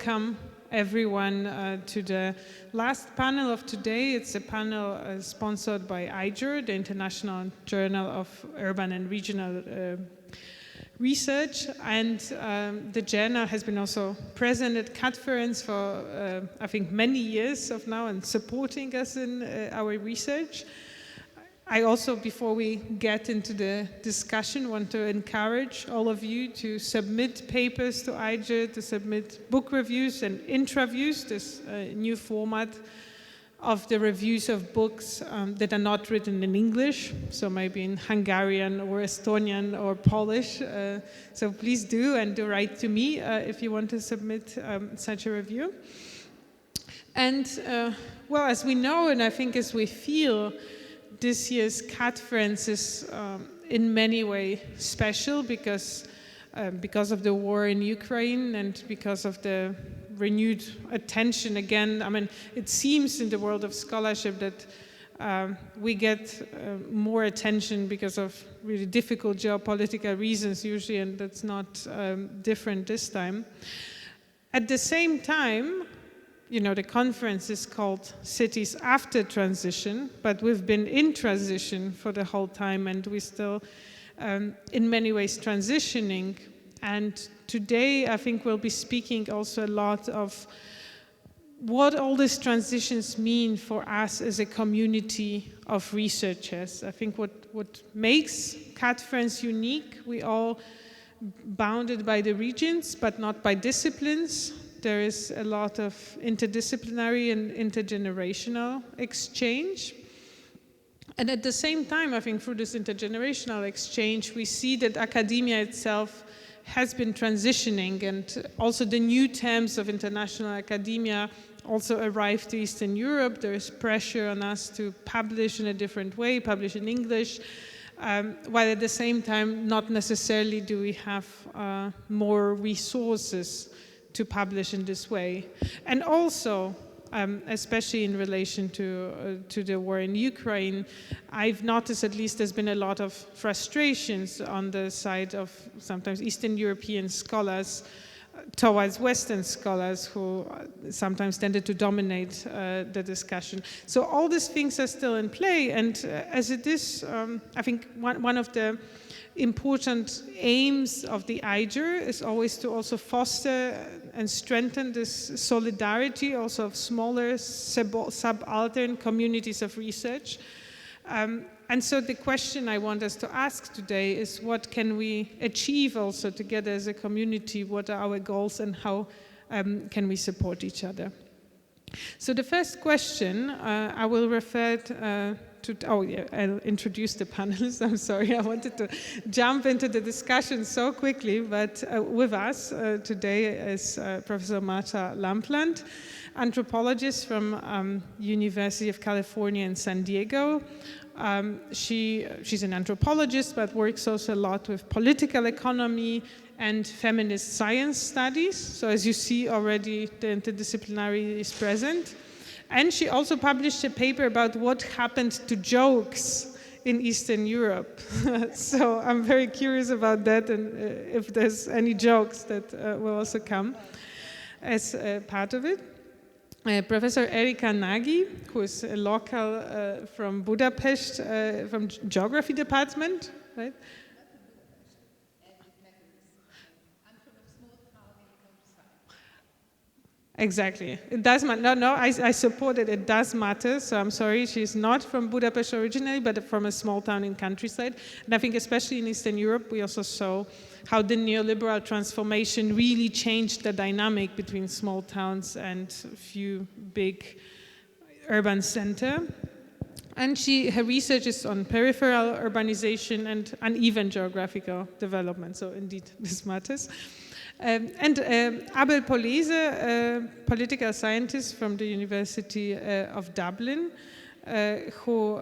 welcome everyone to the last panel of today. It's a panel sponsored by IJURR, the International Journal of Urban and Regional Research, and the journal has been also present at CATference for I think many years of now and supporting us in our research. I also, before we get into the discussion, want to encourage all of you to submit papers to IJURR, to submit book reviews and intraviews, this new format of the reviews of books that are not written in English, so maybe in Hungarian or Estonian or Polish. So please do, and do write to me if you want to submit such a review. And well, as we know, and I think as we feel, this year's CATference is in many ways special because of the war in Ukraine and because of the renewed attention again. I mean, it seems in the world of scholarship that we get more attention because of really difficult geopolitical reasons usually, and that's not different this time. At the same time, you know, the conference is called Cities After Transition, but we've been in transition for the whole time, and we're still, in many ways, transitioning. And today, I think we'll be speaking also a lot of what all these transitions mean for us as a community of researchers. I think what makes CATference unique, we all bounded by the regions, but not by disciplines. There is a lot of interdisciplinary and intergenerational exchange. And at the same time, I think through this intergenerational exchange, we see that academia itself has been transitioning, and also the new terms of international academia also arrived to Eastern Europe. There is pressure on us to publish in a different way, publish in English, while at the same time, not necessarily do we have more resources to publish in this way. And also, especially in relation to the war in Ukraine, I've noticed at least there's been a lot of frustrations on the side of sometimes Eastern European scholars towards Western scholars who sometimes tended to dominate the discussion. So all these things are still in play, and as it is, I think one of the important aims of the IJURR is always to also foster and strengthen this solidarity also of smaller subaltern communities of research. And so the question I want us to ask today is, what can we achieve also together as a community? What are our goals, and how can we support each other? So the first question, I will refer I'll introduce the panelists. I'm sorry, I wanted to jump into the discussion so quickly, but with us today is Professor Marta Lampland, anthropologist from University of California in San Diego. She's an anthropologist, but works also a lot with political economy and feminist science studies. So as you see already, the interdisciplinary is present. And she also published a paper about what happened to jokes in Eastern Europe. So I'm very curious about that, and if there's any jokes that will also come as part of it. Professor Erika Nagy, who is a local from Budapest, from Geography Department, right? Exactly. It does matter. No, I support it. It does matter. So I'm sorry, she's not from Budapest originally, but from a small town in countryside. And I think especially in Eastern Europe, we also saw how the neoliberal transformation really changed the dynamic between small towns and a few big urban centers. And her research is on peripheral urbanization and uneven geographical development. So indeed, this matters. And Abel Polese, a political scientist from the University of Dublin, who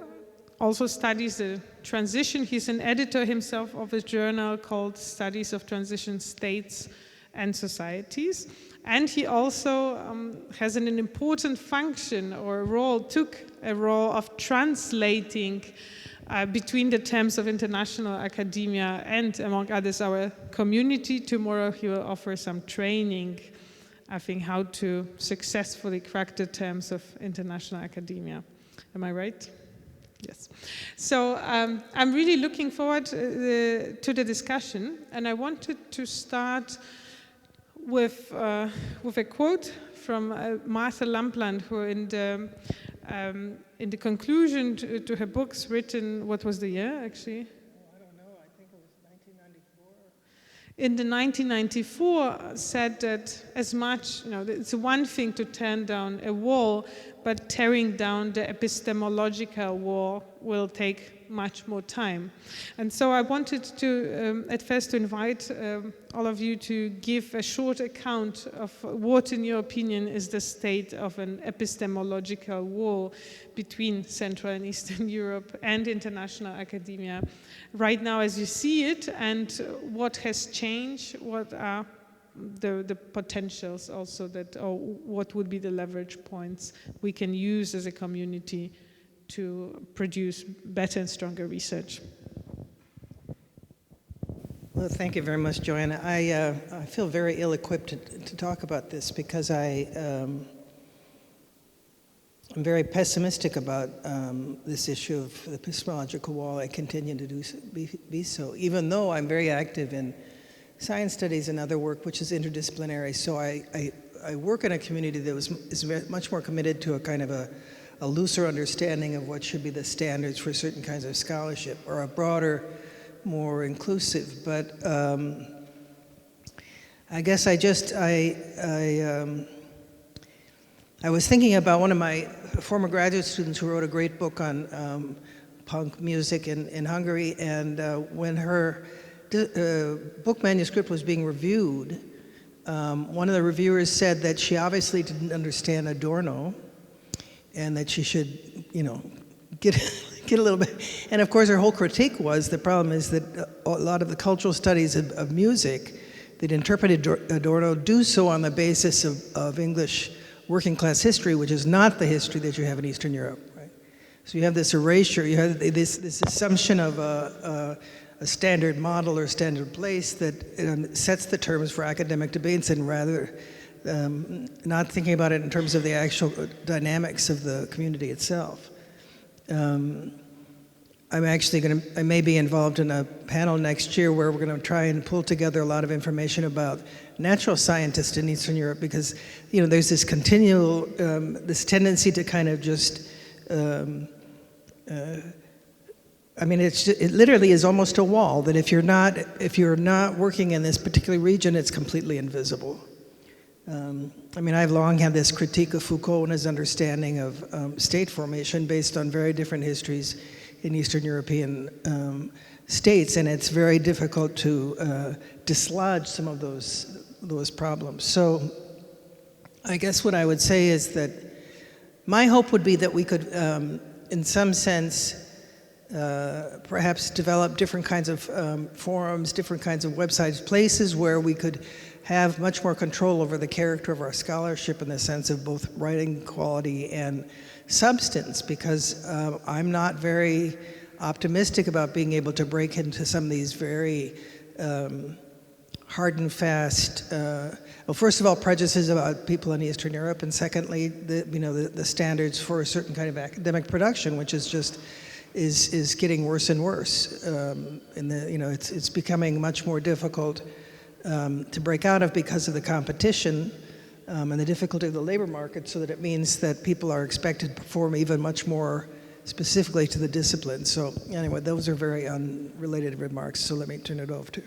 also studies the transition. He's an editor himself of a journal called Studies of Transition States and Societies. And he also has an important function or role, took a role of translating between the terms of international academia and, among others, our community. Tomorrow he will offer some training I think, how to successfully crack the terms of international academia. Am I right? Yes. So I'm really looking forward to the discussion, and I wanted to start with a quote from Martha Lampland, who in the conclusion to her books written, what was the year actually? I don't know, I think it was 1994. In the 1994 said that as much, it's one thing to tear down a wall, but tearing down the epistemological wall will take much more time. And so I wanted to, at first, to invite all of you to give a short account of what, in your opinion, is the state of an epistemological wall between Central and Eastern Europe and international academia right now as you see it, and what has changed, what are the potentials also that, or what would be the leverage points we can use as a community to produce better and stronger research. Well, thank you very much, Joanna. I feel very ill-equipped to talk about this because I'm very pessimistic about this issue of the epistemological wall. I continue to be so, even though I'm very active in science studies and other work which is interdisciplinary. So I work in a community that is very, much more committed to a kind of a looser understanding of what should be the standards for certain kinds of scholarship, or a broader, more inclusive. But I guess I was thinking about one of my former graduate students who wrote a great book on punk music in Hungary, and when her book manuscript was being reviewed, one of the reviewers said that she obviously didn't understand Adorno, and that she should, get a little bit. And of course, her whole critique was, the problem is that a lot of the cultural studies of music that interpreted Adorno do so on the basis of English working class history, which is not the history that you have in Eastern Europe, right? So you have this erasure, you have this assumption of a standard model or standard place that sets the terms for academic debates, and rather not thinking about it in terms of the actual dynamics of the community itself. I may be involved in a panel next year where we're going to try and pull together a lot of information about natural scientists in Eastern Europe, because there's this continual this tendency to kind of just it literally is almost a wall, that if you're not working in this particular region, it's completely invisible. I've long had this critique of Foucault and his understanding of state formation based on very different histories in Eastern European states, and it's very difficult to dislodge some of those problems. So I guess what I would say is that my hope would be that we could, in some sense, perhaps develop different kinds of forums, different kinds of websites, places where we could have much more control over the character of our scholarship in the sense of both writing quality and substance, because I'm not very optimistic about being able to break into some of these very hard and fast, well, first of all, prejudices about people in Eastern Europe, and secondly, the standards for a certain kind of academic production, which is just is getting worse and worse. It's becoming much more difficult to break out of because of the competition and the difficulty of the labor market, so that it means that people are expected to perform even much more specifically to the discipline. So anyway, those are very unrelated remarks, so let me turn it over to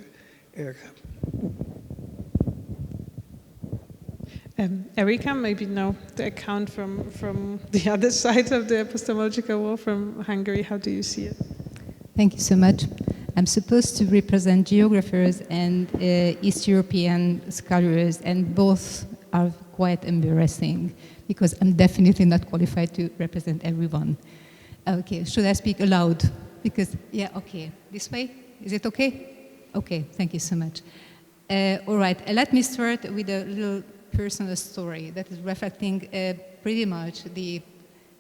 Erika. Erika, maybe now the account from the other side of the epistemological wall, from Hungary. How do you see it? Thank you so much. I'm supposed to represent geographers and East European scholars, and both are quite embarrassing because I'm definitely not qualified to represent everyone. Okay, should I speak aloud? Because, yeah, okay. This way? Is it okay? Okay, thank you so much. All right, let me start with a little personal story that is reflecting pretty much the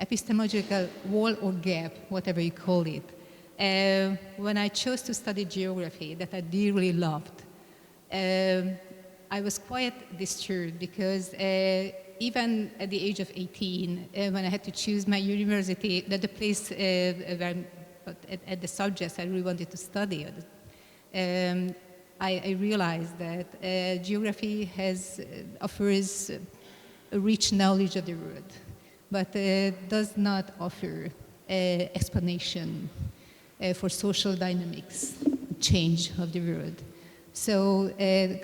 epistemological wall or gap, whatever you call it. When I chose to study geography, that I dearly loved, I was quite disturbed because even at the age of 18, when I had to choose my university, the place where, at the subjects I really wanted to study, I realized that geography offers a rich knowledge of the world, but does not offer explanation for social dynamics, change of the world. So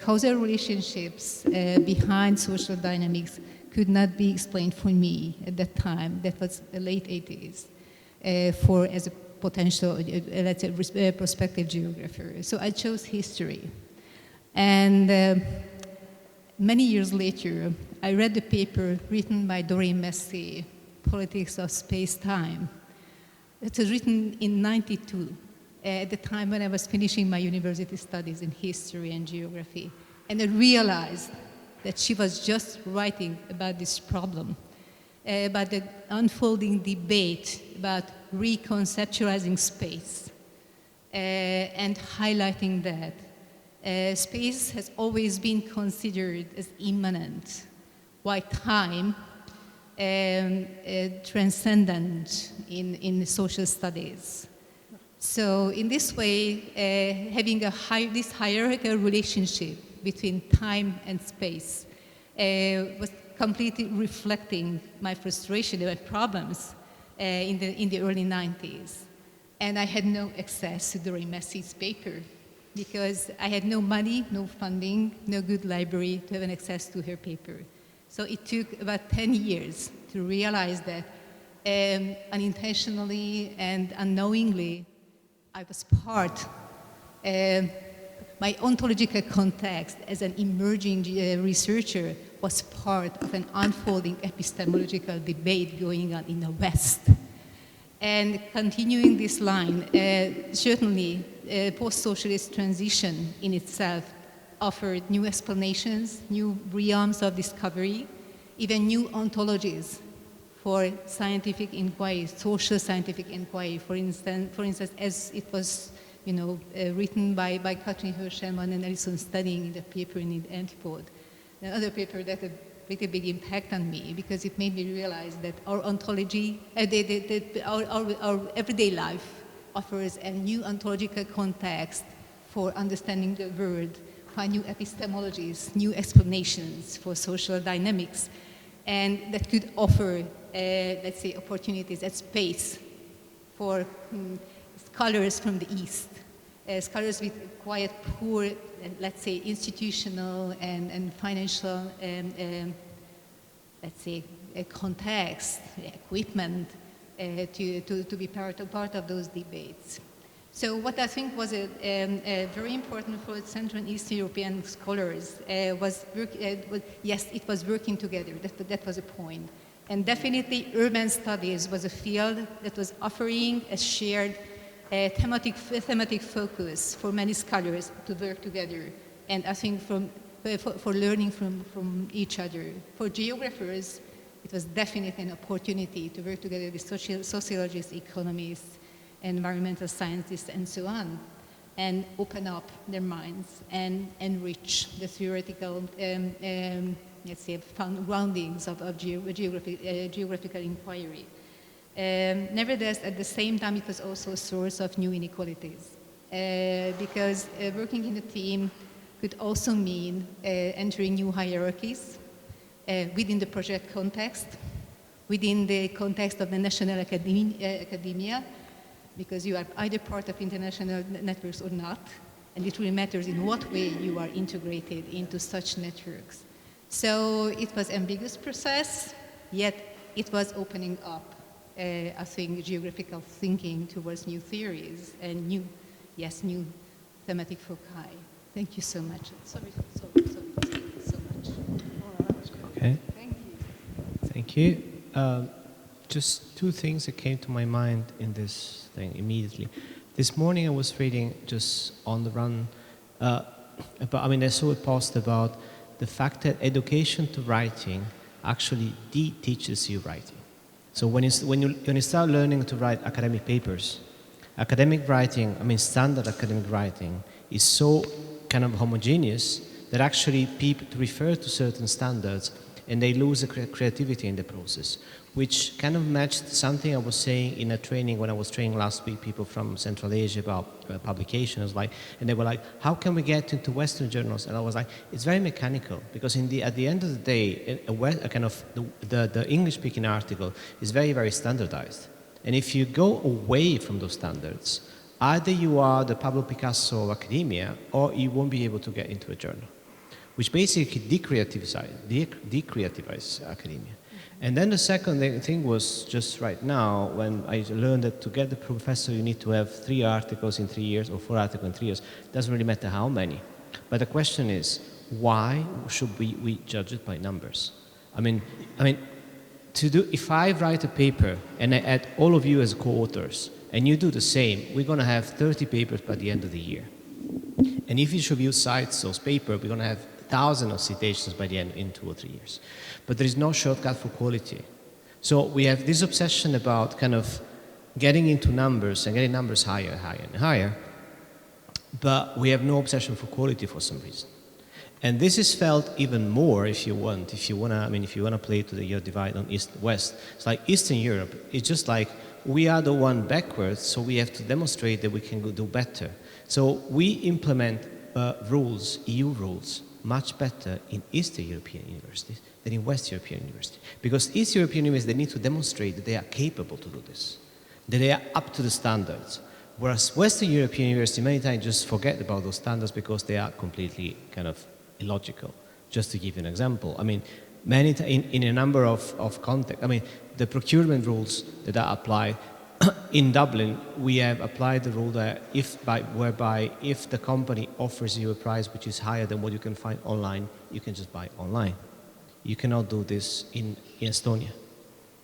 causal relationships behind social dynamics could not be explained for me at that time. That was the late 80s, as a potential, let's say, prospective geographer. So I chose history. And many years later, I read the paper written by Doreen Massey, Politics of Space-Time. It was written in '92, at the time when I was finishing my university studies in history and geography. And I realized that she was just writing about this problem, about the unfolding debate about reconceptualizing space, and highlighting that space has always been considered as immanent, while time transcendent in social studies. So in this way, having this hierarchical relationship between time and space was completely reflecting my frustration and my problems in the early 90s. And I had no access to Doreen Massey's paper because I had no money, no funding, no good library to have an access to her paper. So it took about 10 years to realize that unintentionally and unknowingly, I was part, my ontological context as an emerging researcher was part of an unfolding epistemological debate going on in the West. And continuing this line, certainly post-socialist transition in itself offered new explanations, new realms of discovery, even new ontologies for scientific inquiry, social scientific inquiry. For instance, as it was, written by Katrin Hirschelman and Alison Studying in the paper in the Antipode, another paper that had a pretty big impact on me because it made me realize that our ontology, our everyday life offers a new ontological context for understanding the world, find new epistemologies, new explanations for social dynamics, and that could offer, let's say, opportunities and space for scholars from the East, scholars with quite poor, let's say, institutional and financial, let's say, context, equipment, to be part of those debates. So what I think was very important for Central and East European scholars was, yes, it was working together. That was a point. And definitely urban studies was a field that was offering a shared thematic focus for many scholars to work together. And I think for learning from each other. For geographers, it was definitely an opportunity to work together with sociologists, economists, environmental scientists, and so on, and open up their minds and enrich the theoretical, let's say, groundings of geographical inquiry. Nevertheless, at the same time, it was also a source of new inequalities, because working in a team could also mean entering new hierarchies within the project context, within the context of the national academia, because you are either part of international networks or not, and it really matters in what way you are integrated into such networks. So it was an ambiguous process, yet it was opening up, I think, geographical thinking towards new theories and new thematic foci. Thank you so much. Sorry so much. Okay. Thank you. Thank you. Just two things that came to my mind in this thing immediately. This morning I was reading just on the run, I saw a post about the fact that education to writing actually de-teaches you writing. So when you start learning to write academic papers, academic writing, standard academic writing is so kind of homogeneous that actually people refer to certain standards and they lose the creativity in the process, which kind of matched something I was saying in a training when I was training last week people from Central Asia about publications, and they were like, how can we get into Western journals? And I was like, it's very mechanical, because at the end of the day, the English-speaking article is very, very standardized. And if you go away from those standards, either you are the Pablo Picasso of academia, or you won't be able to get into a journal, which basically decreativizes academia. And then the second thing was just right now, when I learned that to get the professor, you need to have 3 articles in 3 years or 4 articles in 3 years. It doesn't really matter how many. But the question is, why should we judge it by numbers? I mean, if I write a paper and I add all of you as co-authors, and you do the same, we're going to have 30 papers by the end of the year. And if each of you cites those papers, we're going to have thousands of citations by the end in 2 or 3 years. But there is no shortcut for quality. So we have this obsession about kind of getting into numbers and getting numbers higher and higher and higher, but we have no obsession for quality for some reason. And this is felt even more if you want to play to your divide on East and West. It's like Eastern Europe, it's just like we are the one backwards, so we have to demonstrate that we can do better. So we implement rules, EU rules, much better in Eastern European universities than in West European universities. Because East European universities, they need to demonstrate that they are capable to do this, that they are up to the standards. Whereas Western European universities many times just forget about those standards because they are completely kind of illogical. Just to give you an example, I mean, in a number of contexts, I mean, the procurement rules that are applied in Dublin, we have applied the rule that whereby if the company offers you a price which is higher than what you can find online, you can just buy online. You cannot do this in Estonia.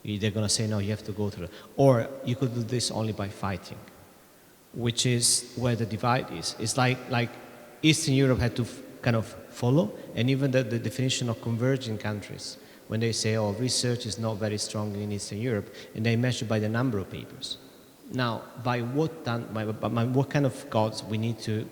They're going to say, no, you have to go through it. Or you could do this only by fighting, which is where the divide is. It's like Eastern Europe had to kind of follow, and even the definition of converging countries, when they say, oh, research is not very strong in Eastern Europe, and they measure by the number of papers. Now, by what kind of gods we need to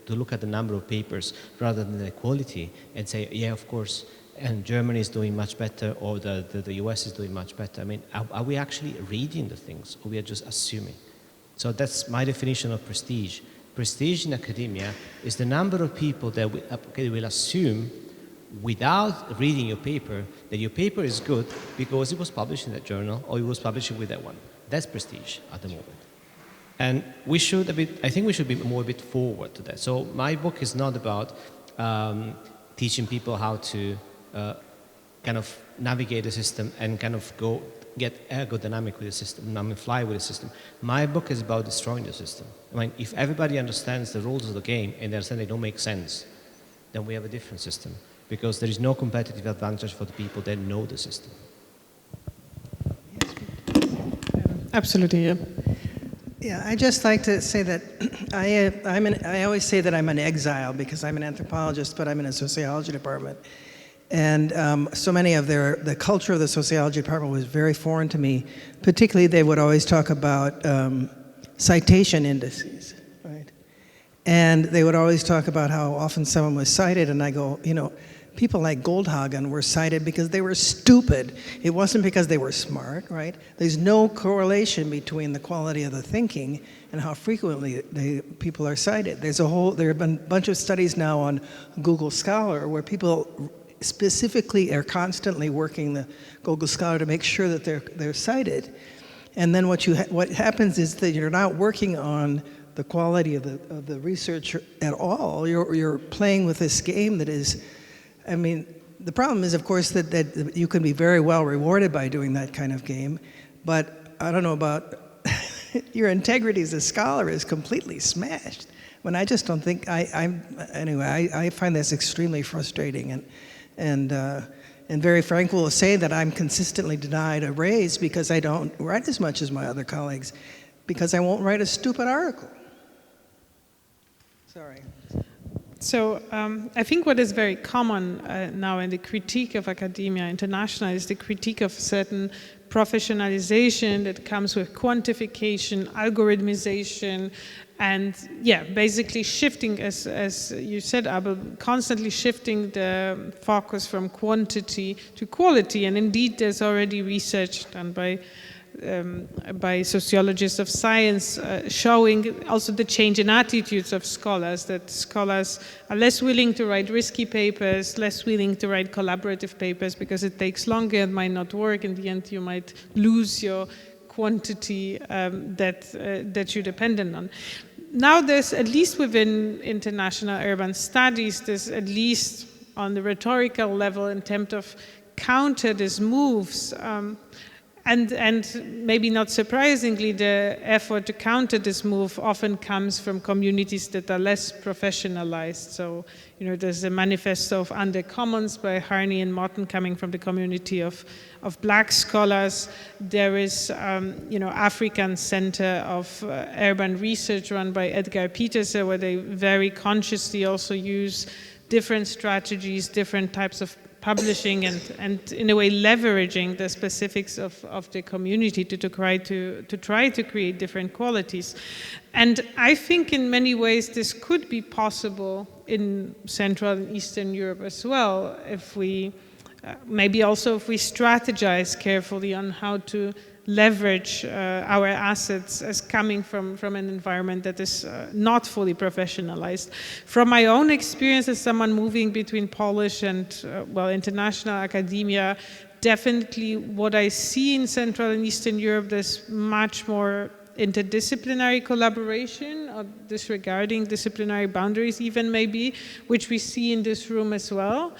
look at the number of papers rather than the quality and say, yeah, of course, and Germany is doing much better, or the US is doing much better. I mean, are we actually reading the things, or we are just assuming? So that's my definition of prestige. Prestige in academia is the number of people that will assume, without reading your paper, that your paper is good because it was published in that journal or it was published with that one. That's prestige at the moment. And I think we should be a bit forward to that. So my book is not about teaching people how to kind of navigate the system and kind of get ergodynamic with the system, fly with the system. My book is about destroying the system. I mean, if everybody understands the rules of the game and they understand they don't make sense, then we have a different system, because there is no competitive advantage for the people that know the system. Absolutely, yeah. Yeah, I just like to say that I always say that I'm an exile because I'm an anthropologist, but I'm in a sociology department. And so many of the culture of the sociology department was very foreign to me. Particularly, they would always talk about citation indices, right? And they would always talk about how often someone was cited, and I go, people like Goldhagen were cited because they were stupid. It wasn't because they were smart, right? There's no correlation between the quality of the thinking and how frequently people are cited. There have been a bunch of studies now on Google Scholar where people specifically are constantly working the Google Scholar to make sure that they're cited. And then what happens is that you're not working on the quality of the research at all. You're playing with this game that is, I mean, the problem is, of course, that you can be very well rewarded by doing that kind of game, but I don't know about your integrity as a scholar is completely smashed. When I just don't think I find this extremely frustrating, and very frank will say that I'm consistently denied a raise because I don't write as much as my other colleagues, because I won't write a stupid article. Sorry. So I think what is very common now in the critique of academia international is the critique of certain professionalization that comes with quantification, algorithmization, and yeah, basically shifting, as you said, Abel, constantly shifting the focus from quantity to quality. And indeed, there's already research done by sociologists of science showing also the change in attitudes of scholars, that scholars are less willing to write risky papers, less willing to write collaborative papers because it takes longer, it might not work. In the end, you might lose your quantity that you're dependent on. Now there's, at least within international urban studies, there's at least on the rhetorical level in terms of counter these moves. And maybe not surprisingly, the effort to counter this move often comes from communities that are less professionalized. So, there's a manifesto of undercommons by Harney and Moten coming from the community of black scholars. There is, African Center of Urban Research run by Edgar Petersen, where they very consciously also use different strategies, different types of publishing and in a way leveraging the specifics of the community to try to create different qualities. And I think in many ways this could be possible in Central and Eastern Europe as well, if we maybe also if we strategize carefully on how to leverage our assets as coming from an environment that is not fully professionalized. From my own experience as someone moving between Polish and, international academia, definitely what I see in Central and Eastern Europe, there's much more interdisciplinary collaboration, or disregarding disciplinary boundaries even maybe, which we see in this room as well.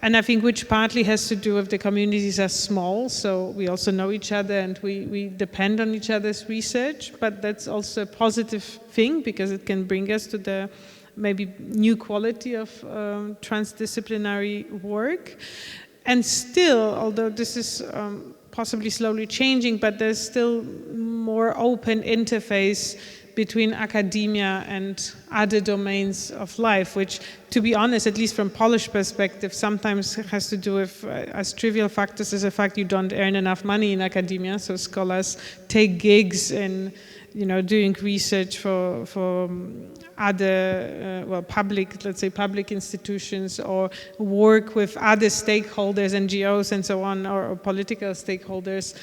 And I think which partly has to do with the communities are small, so we also know each other and we depend on each other's research, but that's also a positive thing because it can bring us to the maybe new quality of transdisciplinary work. And still, although this is possibly slowly changing, but there's still more open interface between academia and other domains of life, which, to be honest, at least from Polish perspective, sometimes has to do with, as trivial factors as the fact you don't earn enough money in academia, so scholars take gigs in, doing research for other, public institutions, or work with other stakeholders, NGOs and so on, or political stakeholders.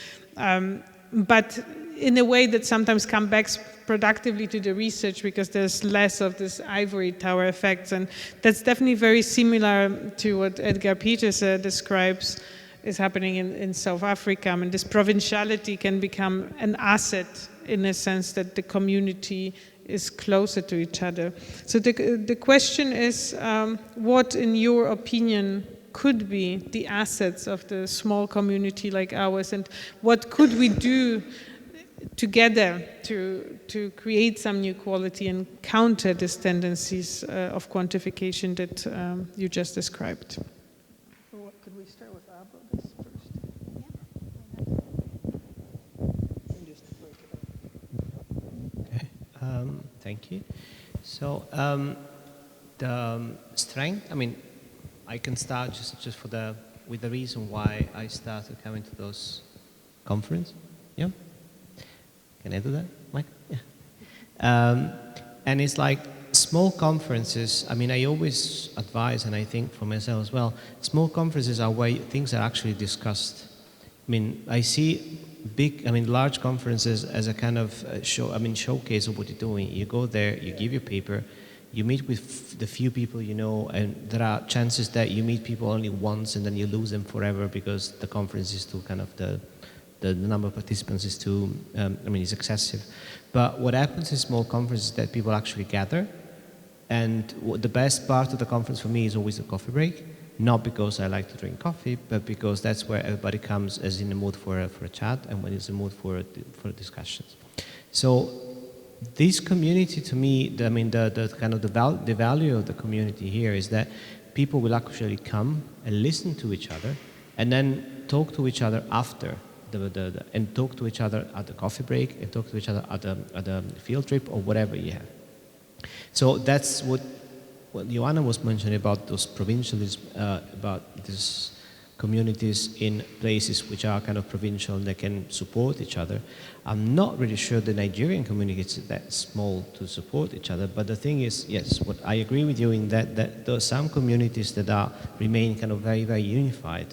But in a way that sometimes comes back productively to the research because there's less of this ivory tower effects. And that's definitely very similar to what Edgar Petersen describes is happening in South Africa. I mean, this provinciality can become an asset in a sense that the community is closer to each other. So the question is, what, in your opinion, could be the assets of the small community like ours, and what could we do together to create some new quality and counter these tendencies of quantification that you just described? Well, could we start with Abba this first? And just to break it up. Okay, thank you. So the strength, I can start just with the reason why I started coming to those conferences. Yeah. Can I do that, Mike? Yeah. And it's like small conferences. I always advise, and I think for myself as well, small conferences are where things are actually discussed. I see large conferences as a kind of showcase of what you're doing. You go there, you give your paper, you meet with the few people you know, and there are chances that you meet people only once and then you lose them forever because the conference is too kind of the number of participants is too, is excessive. But what happens in small conferences is that people actually gather, and the best part of the conference for me is always the coffee break, not because I like to drink coffee, but because that's where everybody comes as in the mood for a chat and when it's in the mood for discussions. So this community, to me, the value of the community here is that people will actually come and listen to each other and then talk to each other after and talk to each other at the coffee break and talk to each other at the field trip or whatever you have. So that's what what Joanna was mentioning about those provincialism, about these communities in places which are kind of provincial, they can support each other. I'm not really sure the Nigerian community is that small to support each other, but the thing is, yes, what I agree with you in that there are some communities that remain kind of very, very unified.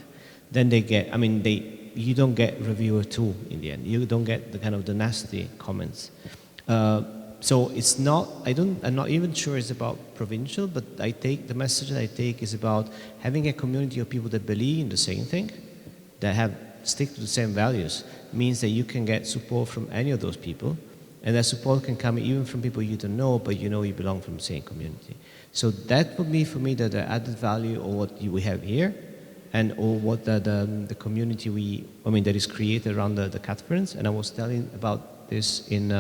Then they get, I mean, you don't get reviewer 2 in the end. You don't get the kind of the nasty comments. So it's not, I'm not even sure it's about provincial, but the message that I take is about having a community of people that believe in the same thing, that stick to the same values, means that you can get support from any of those people, and that support can come even from people you don't know, but you know you belong from the same community. So that would be for me the added value of what we have here, and or what the community that is created around the CATference. And I was telling about this in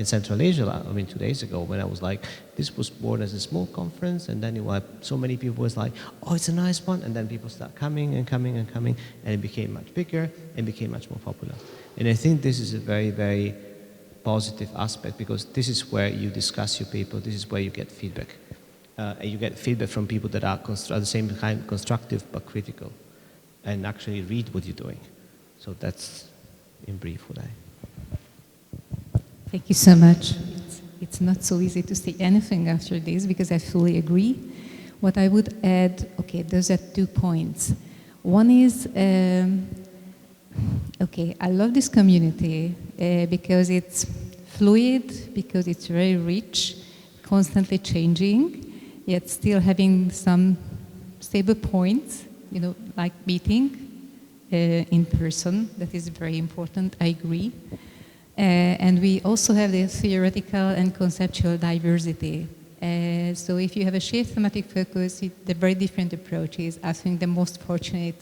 Central Asia, 2 days ago, when I was like, this was born as a small conference, and then so many people was like, oh, it's a nice one, and then people start coming and coming and coming, and it became much bigger and became much more popular. And I think this is a very, very positive aspect, because this is where you discuss your paper, this is where you get feedback. And you get feedback from people that are at the same time constructive but critical, and actually read what you're doing. So that's in brief what I... Thank you so much. It's not so easy to say anything after this, because I fully agree. What I would add, okay, those are 2 points. One is, okay, I love this community because it's fluid, because it's very rich, constantly changing, yet still having some stable points, like meeting in person. That is very important, I agree. And we also have the theoretical and conceptual diversity. So if you have a shared thematic focus, the very different approaches, I think the most fortunate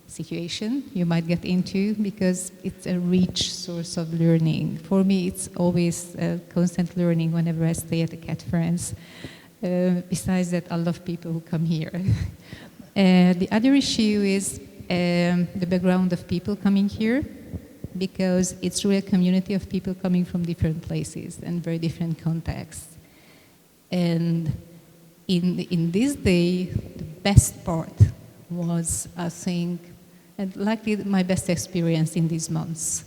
situation you might get into, because it's a rich source of learning. For me, it's always constant learning whenever I stay at the CATference. Besides that, I love people who come here. The other issue is the background of people coming here, because it's really a community of people coming from different places and very different contexts. And in this day, the best part was, I think, and likely my best experience in these months,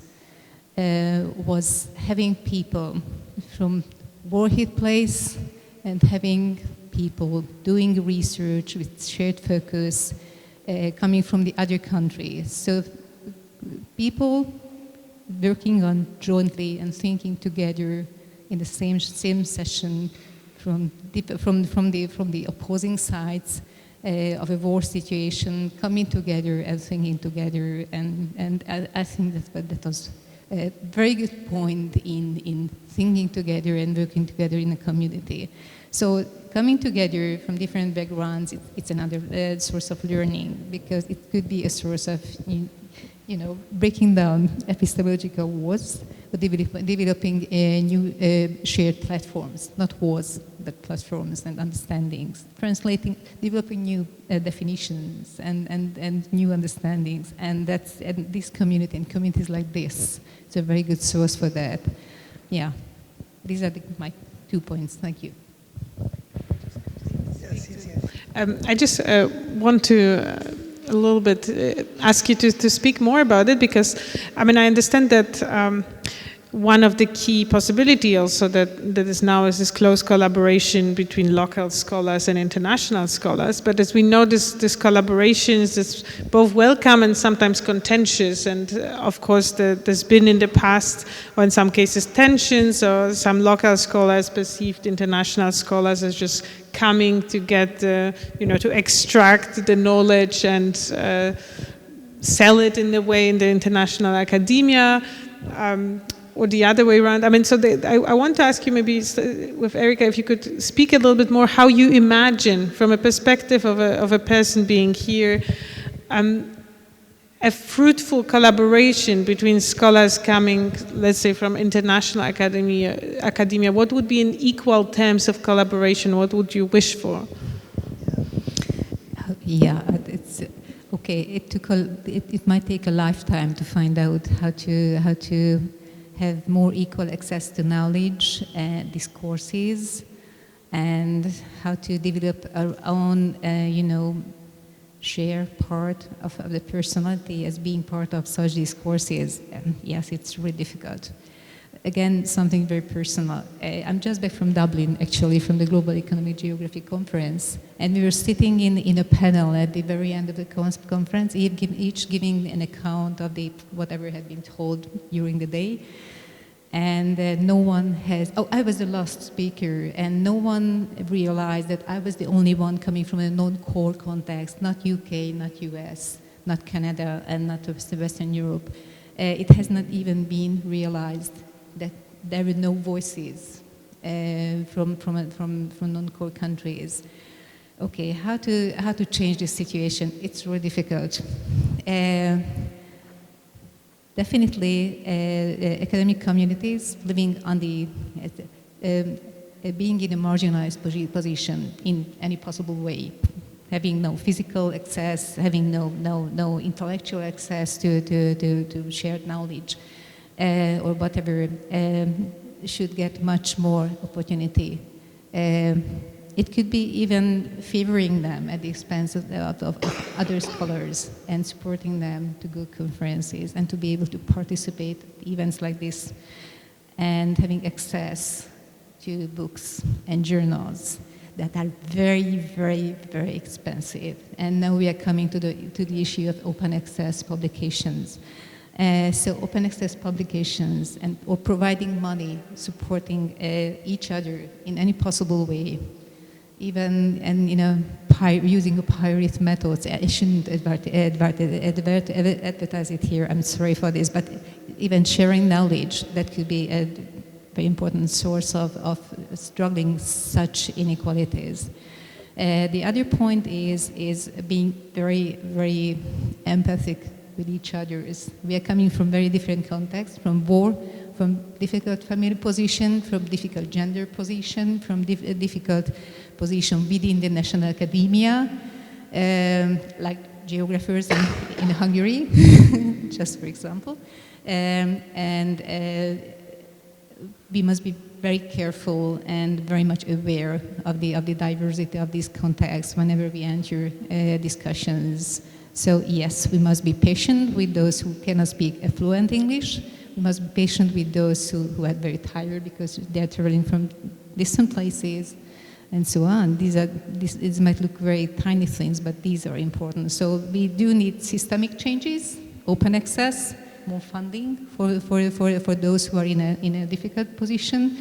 was having people from Warhead Place and having people doing research with shared focus coming from the other countries. So people working on jointly and thinking together in the same session from the opposing sides of a war situation, coming together and thinking together, and I think that was a very good point in thinking together and working together in a community. So coming together from different backgrounds, it's another source of learning, because it could be a source of breaking down epistemological walls, but developing new shared platforms, not walls, but platforms and understandings, developing new definitions and new understandings, and this community and communities like this, it's a very good source for that. Yeah, these are my 2 points. Thank you. I just want to a little bit ask you to speak more about it, because I understand that one of the key possibility also that is now is this close collaboration between local scholars and international scholars. But as we know, this collaboration is both welcome and sometimes contentious. And of course, there's been in the past, or in some cases, tensions, or some local scholars perceived international scholars as just coming to get, to extract the knowledge and sell it in a way in the international academia. Or the other way around. I want to ask you, maybe with Erika, if you could speak a little bit more how you imagine, from a perspective of a person being here, a fruitful collaboration between scholars coming, let's say, from international academia. What would be in equal terms of collaboration? What would you wish for? Yeah, it's okay. It might take a lifetime to find out how to have more equal access to knowledge and discourses. and how to develop our own, share part of the personality as being part of such discourses. And yes, it's really difficult. Again, something very personal. I'm just back from Dublin, actually, from the Global Economic Geography Conference, and we were sitting in a panel at the very end of the conference, each giving an account of whatever had been told during the day. And no one I was the last speaker, and no one realized that I was the only one coming from a non-core context, not UK, not US, not Canada, and not Western Europe. It has not even been realized that there were no voices from non-core countries. Okay, how to change this situation? It's really difficult. Definitely, academic communities living on being in a marginalized position in any possible way, having no physical access, having no intellectual access to shared knowledge, or whatever, should get much more opportunity. It could be even favoring them at the expense of other scholars and supporting them to go conferences and to be able to participate in events like this, and having access to books and journals that are very, very, very expensive. And now we are coming to the issue of open access publications. So open access publications or providing money, supporting each other in any possible way, even using a pirate methods. I shouldn't advertise it here. I'm sorry for this, but even sharing knowledge, that could be a very important source of struggling such inequalities. The other point is being very, very empathic with each other. We are coming from very different contexts, from war, from difficult family position, from difficult gender position, from difficult position within the national academia, like geographers in Hungary, just for example. We must be very careful and very much aware of the diversity of these contexts whenever we enter discussions. So yes, we must be patient with those who cannot speak fluent English. We must be patient with those who are very tired because they're traveling from distant places and so on. These might look very tiny things, but these are important. So we do need systemic changes, open access, more funding for those who are in a difficult position.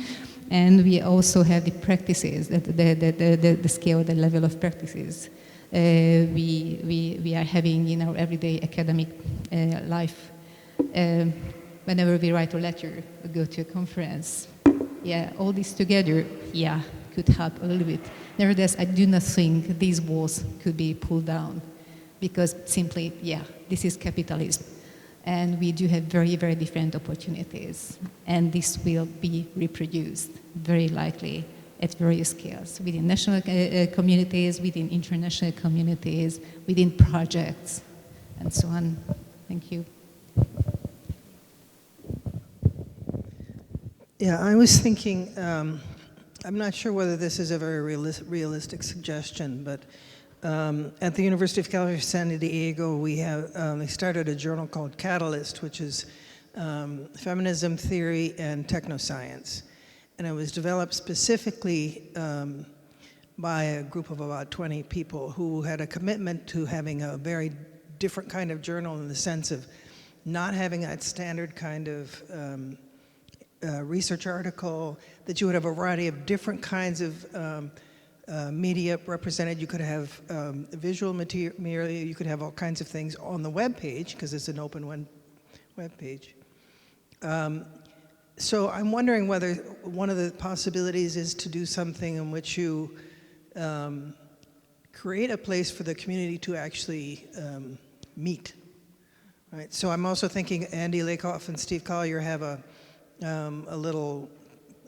And we also have the practices, the scale, the level of practices we are having in our everyday academic life. Whenever we write a letter, we go to a conference, all this together, could help a little bit. Nevertheless, I do not think these walls could be pulled down because simply, this is capitalism. And we do have very, very different opportunities. And this will be reproduced, very likely, at various scales, within national communities, within international communities, within projects, and so on. Thank you. Yeah, I was thinking, I'm not sure whether this is a very realistic suggestion, but at the University of California, San Diego, we have they started a journal called Catalyst, which is feminism theory and technoscience. And it was developed specifically by a group of about 20 people who had a commitment to having a very different kind of journal in the sense of not having that standard kind of research article, that you would have a variety of different kinds of media represented. You could have visual material, you could have all kinds of things on the web page, because it's an open web page. So I'm wondering whether one of the possibilities is to do something in which you create a place for the community to actually meet. Right? So I'm also thinking Andy Lakoff and Steve Collier have a little,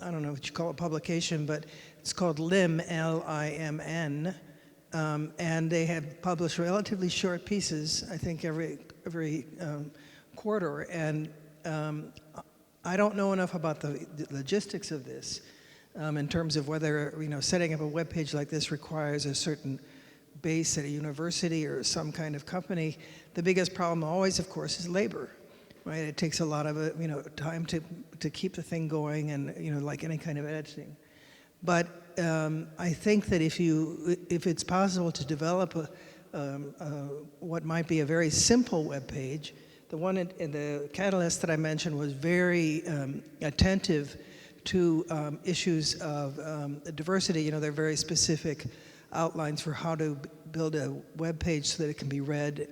I don't know what you call it, publication, but it's called LIMN, L-I-M-N, and they have published relatively short pieces, I think every quarter, and I don't know enough about the logistics of this, in terms of whether, setting up a web page like this requires a certain base at a university or some kind of company. The biggest problem always, of course, is labor, right? It takes a lot of, time to keep the thing going and, like any kind of editing. But I think that if it's possible to develop what might be a very simple web page, the one in the Catalyst that I mentioned was very attentive to issues of diversity. There are very specific outlines for how to build a web page so that it can be read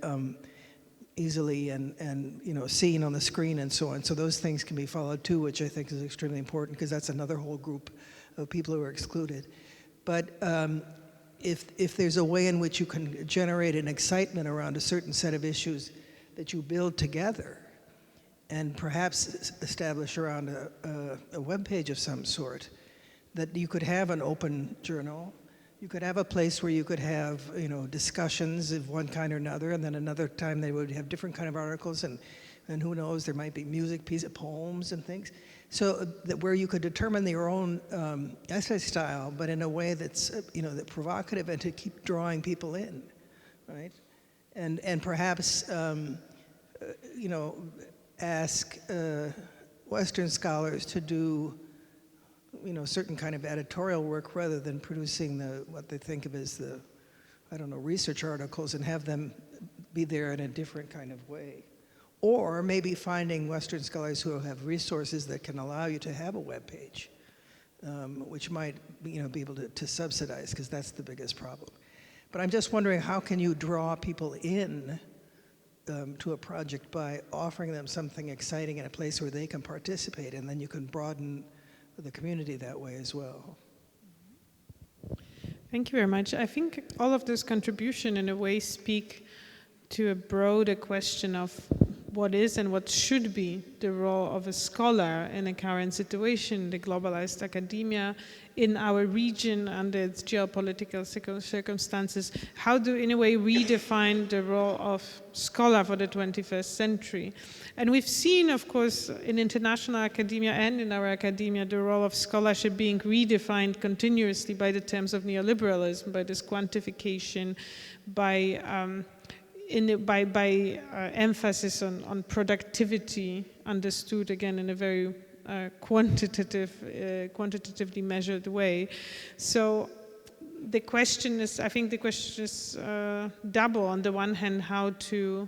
easily and seen on the screen and so on. So those things can be followed too, which I think is extremely important because that's another whole group of people who are excluded. But if there's a way in which you can generate an excitement around a certain set of issues that you build together and perhaps establish around a web page of some sort, that you could have an open journal, you could have a place where you could have discussions of one kind or another, and then another time they would have different kind of articles, and who knows, there might be music, piece of poems and things. So that where you could determine your own essay style, but in a way that's that provocative and to keep drawing people in, right? And perhaps ask Western scholars to do certain kind of editorial work rather than producing what they think of as the research articles, and have them be there in a different kind of way. Or maybe finding Western scholars who have resources that can allow you to have a web page, which might be able to subsidize, because that's the biggest problem. But I'm just wondering, how can you draw people in to a project by offering them something exciting in a place where they can participate, and then you can broaden the community that way as well. Thank you very much. I think all of those contributions in a way speak to a broader question of what is and what should be the role of a scholar in a current situation, the globalized academia in our region under its geopolitical circumstances. How to, in a way, redefine the role of scholar for the 21st century? And we've seen, of course, in international academia and in our academia, the role of scholarship being redefined continuously by the terms of neoliberalism, by this quantification, by emphasis on productivity, understood again in a very quantitatively measured way. So the question is, I think the question is double. On the one hand, how to,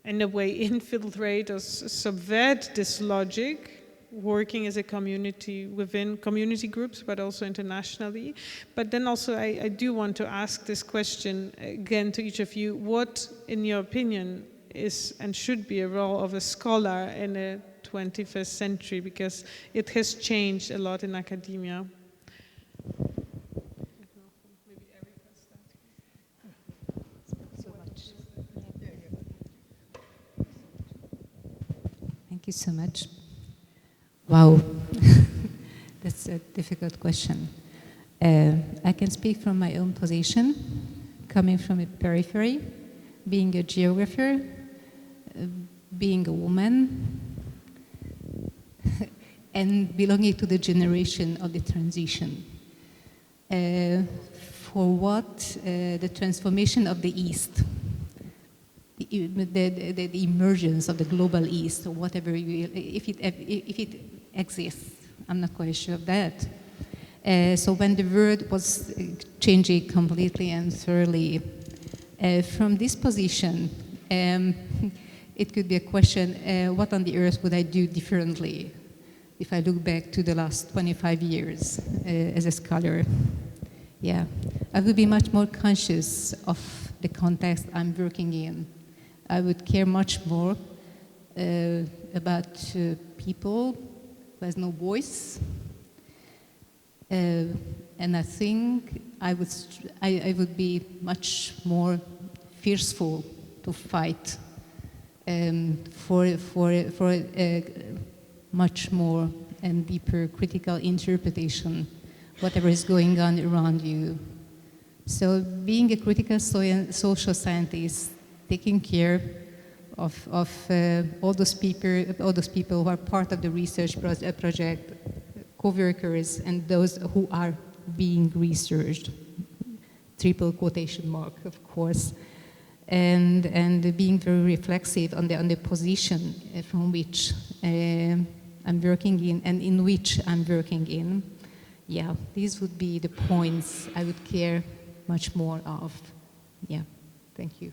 in a way, infiltrate or subvert this logic, working as a community within community groups, but also internationally. But then also I do want to ask this question again to each of you: what, in your opinion, is and should be a role of a scholar in the 21st century? Because it has changed a lot in academia. Thank you so much. Wow, that's a difficult question. I can speak from my own position, coming from a periphery, being a geographer, being a woman, and belonging to the generation of the transition. For what the transformation of the East, the emergence of the global East, or whatever, if it exists, I'm not quite sure of that. So when the world was changing completely and thoroughly, from this position, it could be a question, what on the earth would I do differently if I look back to the last 25 years as a scholar? Yeah, I would be much more conscious of the context I'm working in. I would care much more about people who has no voice, and I think I would be much more fearful to fight for much more and deeper critical interpretation, whatever is going on around you. So being a critical social scientist, taking care of all those people who are part of the research project, co-workers and those who are being researched, triple quotation mark, of course, and being very reflexive on the position from which I'm working in and in which I'm working in. Yeah, these would be the points I would care much more of. Yeah, thank you.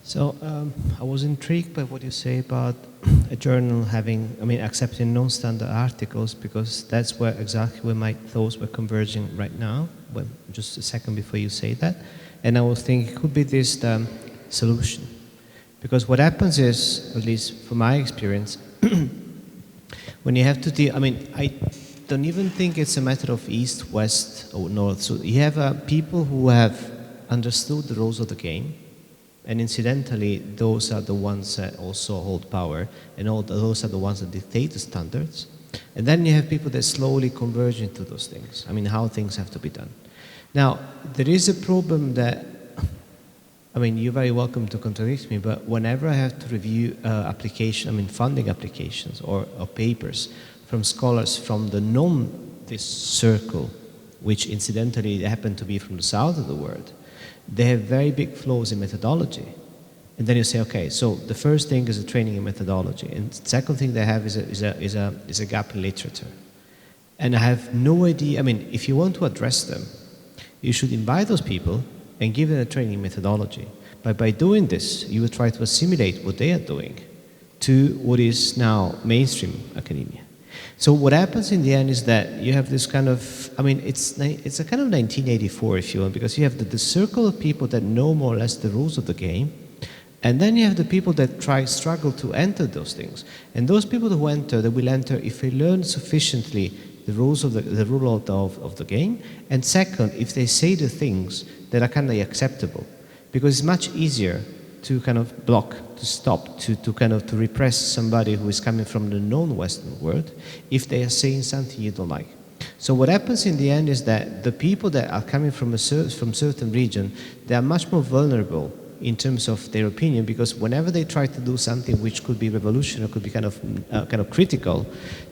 So I was intrigued by what you say about a journal accepting non-standard articles, because that's exactly where my thoughts were converging right now, just a second before you say that. And I was thinking, could be this the solution? Because what happens is, at least from my experience, when you have to deal, I don't even think it's a matter of east, west, or north. So you have people who have understood the rules of the game, and incidentally, those are the ones that also hold power, and those are the ones that dictate the standards. And then you have people that slowly converge into those things. How things have to be done. Now, there is a problem that, you're very welcome to contradict me, but whenever I have to review funding applications or papers from scholars from this circle, which incidentally happen to be from the south of the world, they have very big flaws in methodology. And then you say, okay, so the first thing is a training in methodology, and the second thing they have is a gap in literature. And I have no idea, if you want to address them, you should invite those people and give them a training in methodology. But by doing this, you will try to assimilate what they are doing to what is now mainstream academia. So what happens in the end is that you have this kind of, it's a kind of 1984, if you want, because you have the circle of people that know more or less the rules of the game, and then you have the people that struggle to enter those things. And those people who enter, they will enter if they learn sufficiently the rules of the rule of the game, and second, if they say the things that are kind of acceptable, because it's much easier to kind of block, to stop, to repress somebody who is coming from the non-Western world if they are saying something you don't like. So what happens in the end is that the people that are coming from certain region, they are much more vulnerable in terms of their opinion, because whenever they try to do something which could be revolutionary, could be kind of critical,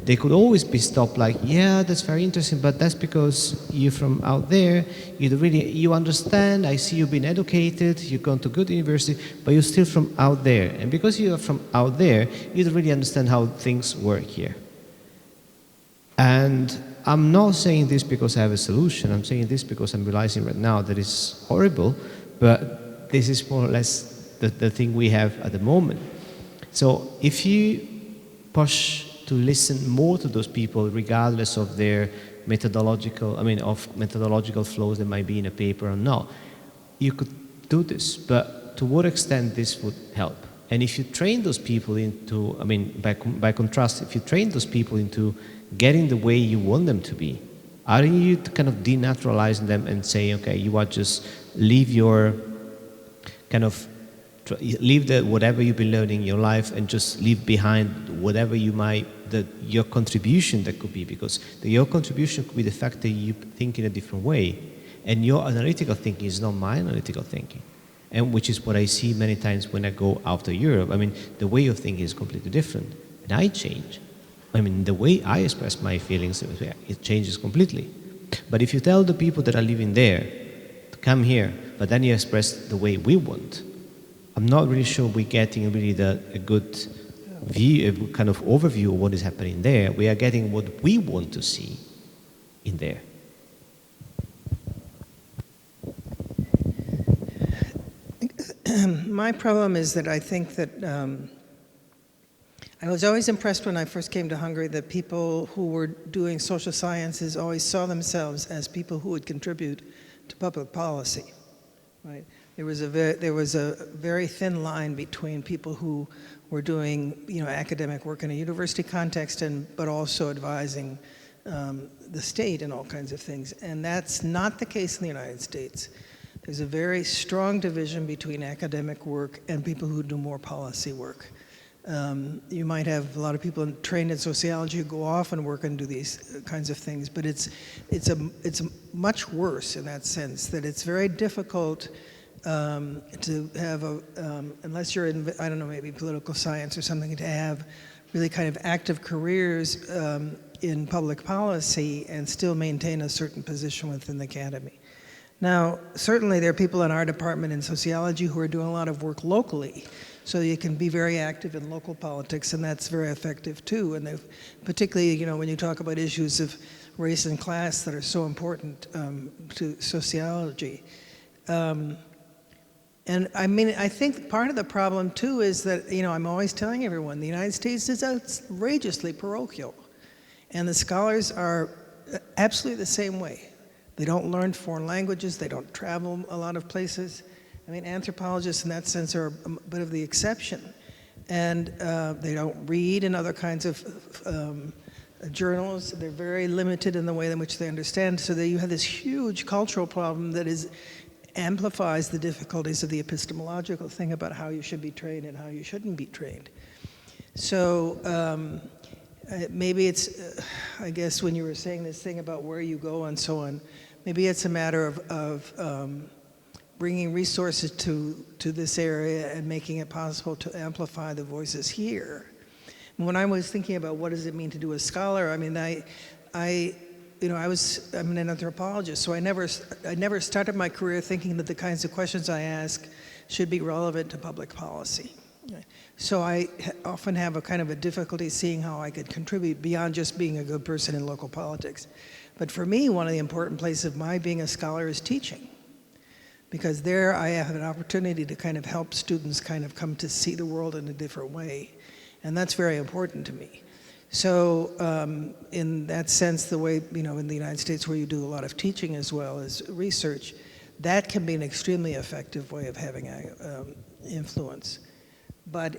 they could always be stopped like, yeah, that's very interesting, but that's because you're from out there, you understand, I see you've been educated, you've gone to good university, but you're still from out there. And because you are from out there, you don't really understand how things work here. And I'm not saying this because I have a solution, I'm saying this because I'm realizing right now that it's horrible, but this is more or less the thing we have at the moment. So if you push to listen more to those people, regardless of their methodological flows that might be in a paper or not, you could do this. But to what extent this would help? And if you train those people into, by contrast, if you train those people into getting the way you want them to be, are you kind of denaturalizing them and saying, okay, you are just leave whatever you've been learning in your life and just leave behind whatever your contribution that could be, because your contribution could be the fact that you think in a different way, and your analytical thinking is not my analytical thinking, and which is what I see many times when I go out of Europe. The way of thinking is completely different, and I change. The way I express my feelings, it changes completely. But if you tell the people that are living there to come here, but then you express the way we want, I'm not really sure we're getting really a good view, a kind of overview of what is happening there. We are getting what we want to see in there. My problem is that I think that I was always impressed when I first came to Hungary that people who were doing social sciences always saw themselves as people who would contribute to public policy. Right? There was a very thin line between people who were doing academic work in a university context but also advising the state in all kinds of things, and that's not the case in the United States. There's a very strong division between academic work and people who do more policy work. You might have a lot of people trained in sociology who go off and work and do these kinds of things, but it's much worse in that sense, that it's very difficult to have unless you're in, I don't know, maybe political science or something, to have really kind of active careers in public policy and still maintain a certain position within the academy. Now, certainly there are people in our department in sociology who are doing a lot of work locally, so you can be very active in local politics, and that's very effective too. And particularly, you know, when you talk about issues of race and class that are so important to sociology. And I mean, I think part of the problem too is that, you know, I'm always telling everyone, the United States is outrageously parochial. And the scholars are absolutely the same way. They don't learn foreign languages, they don't travel a lot of places. I mean, anthropologists in that sense are a bit of the exception. And they don't read in other kinds of journals. They're very limited in the way in which they understand. So that you have this huge cultural problem that amplifies the difficulties of the epistemological thing about how you should be trained and how you shouldn't be trained. So maybe it's, I guess when you were saying this thing about where you go and so on, maybe it's a matter of bringing resources to this area and making it possible to amplify the voices here. When I was thinking about what does it mean to do a scholar, I mean, I'm an anthropologist, so I never started my career thinking that the kinds of questions I ask should be relevant to public policy. So I often have a kind of a difficulty seeing how I could contribute beyond just being a good person in local politics. But for me, one of the important places of my being a scholar is teaching. Because there I have an opportunity to kind of help students kind of come to see the world in a different way. And that's very important to me. So in that sense, the way, you know, in the United States where you do a lot of teaching as well as research, that can be an extremely effective way of having influence. But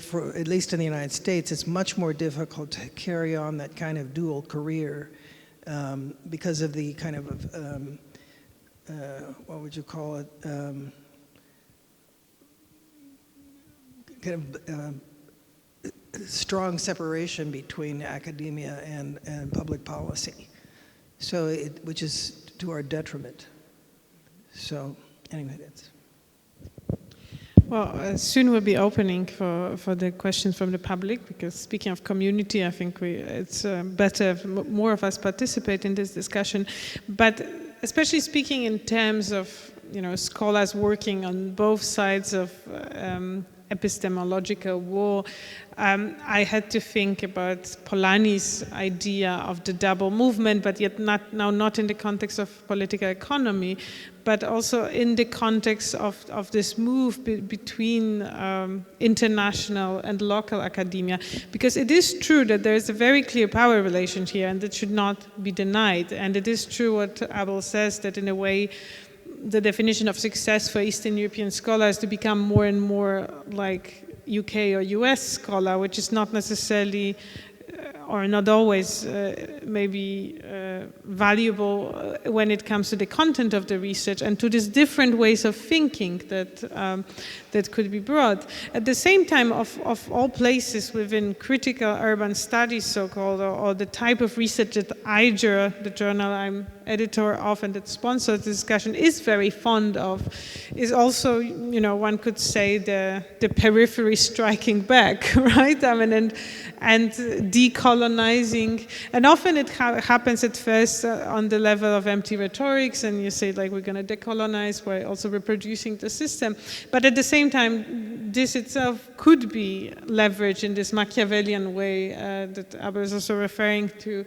for, at least in the United States, it's much more difficult to carry on that kind of dual career because of the kind of, what would you call it, kind of strong separation between academia and public policy, so which is to our detriment. So anyway, that's. Well, soon we'll be opening for the questions from the public, because speaking of community, I think it's better if more of us participate in this discussion. But especially speaking in terms of, you know, scholars working on both sides of epistemological war, I had to think about Polanyi's idea of the double movement, but yet not in the context of political economy, but also in the context of this move between international and local academia. Because it is true that there is a very clear power relation here, and that should not be denied. And it is true what Abel says, that in a way, the definition of success for Eastern European scholars to become more and more like UK or US scholar, which is not necessarily or not always maybe valuable when it comes to the content of the research and to these different ways of thinking that could be brought. At the same time, of all places within critical urban studies, so-called, or the type of research that IJURR, the journal I'm editor of and that sponsors the discussion, is very fond of, is also, you know, one could say the periphery striking back, right? I mean, and decolonizing, and often it happens at first on the level of empty rhetorics, and you say like we're going to decolonize by also reproducing the system, but at the same time this itself could be leveraged in this Machiavellian way that Abel is also referring to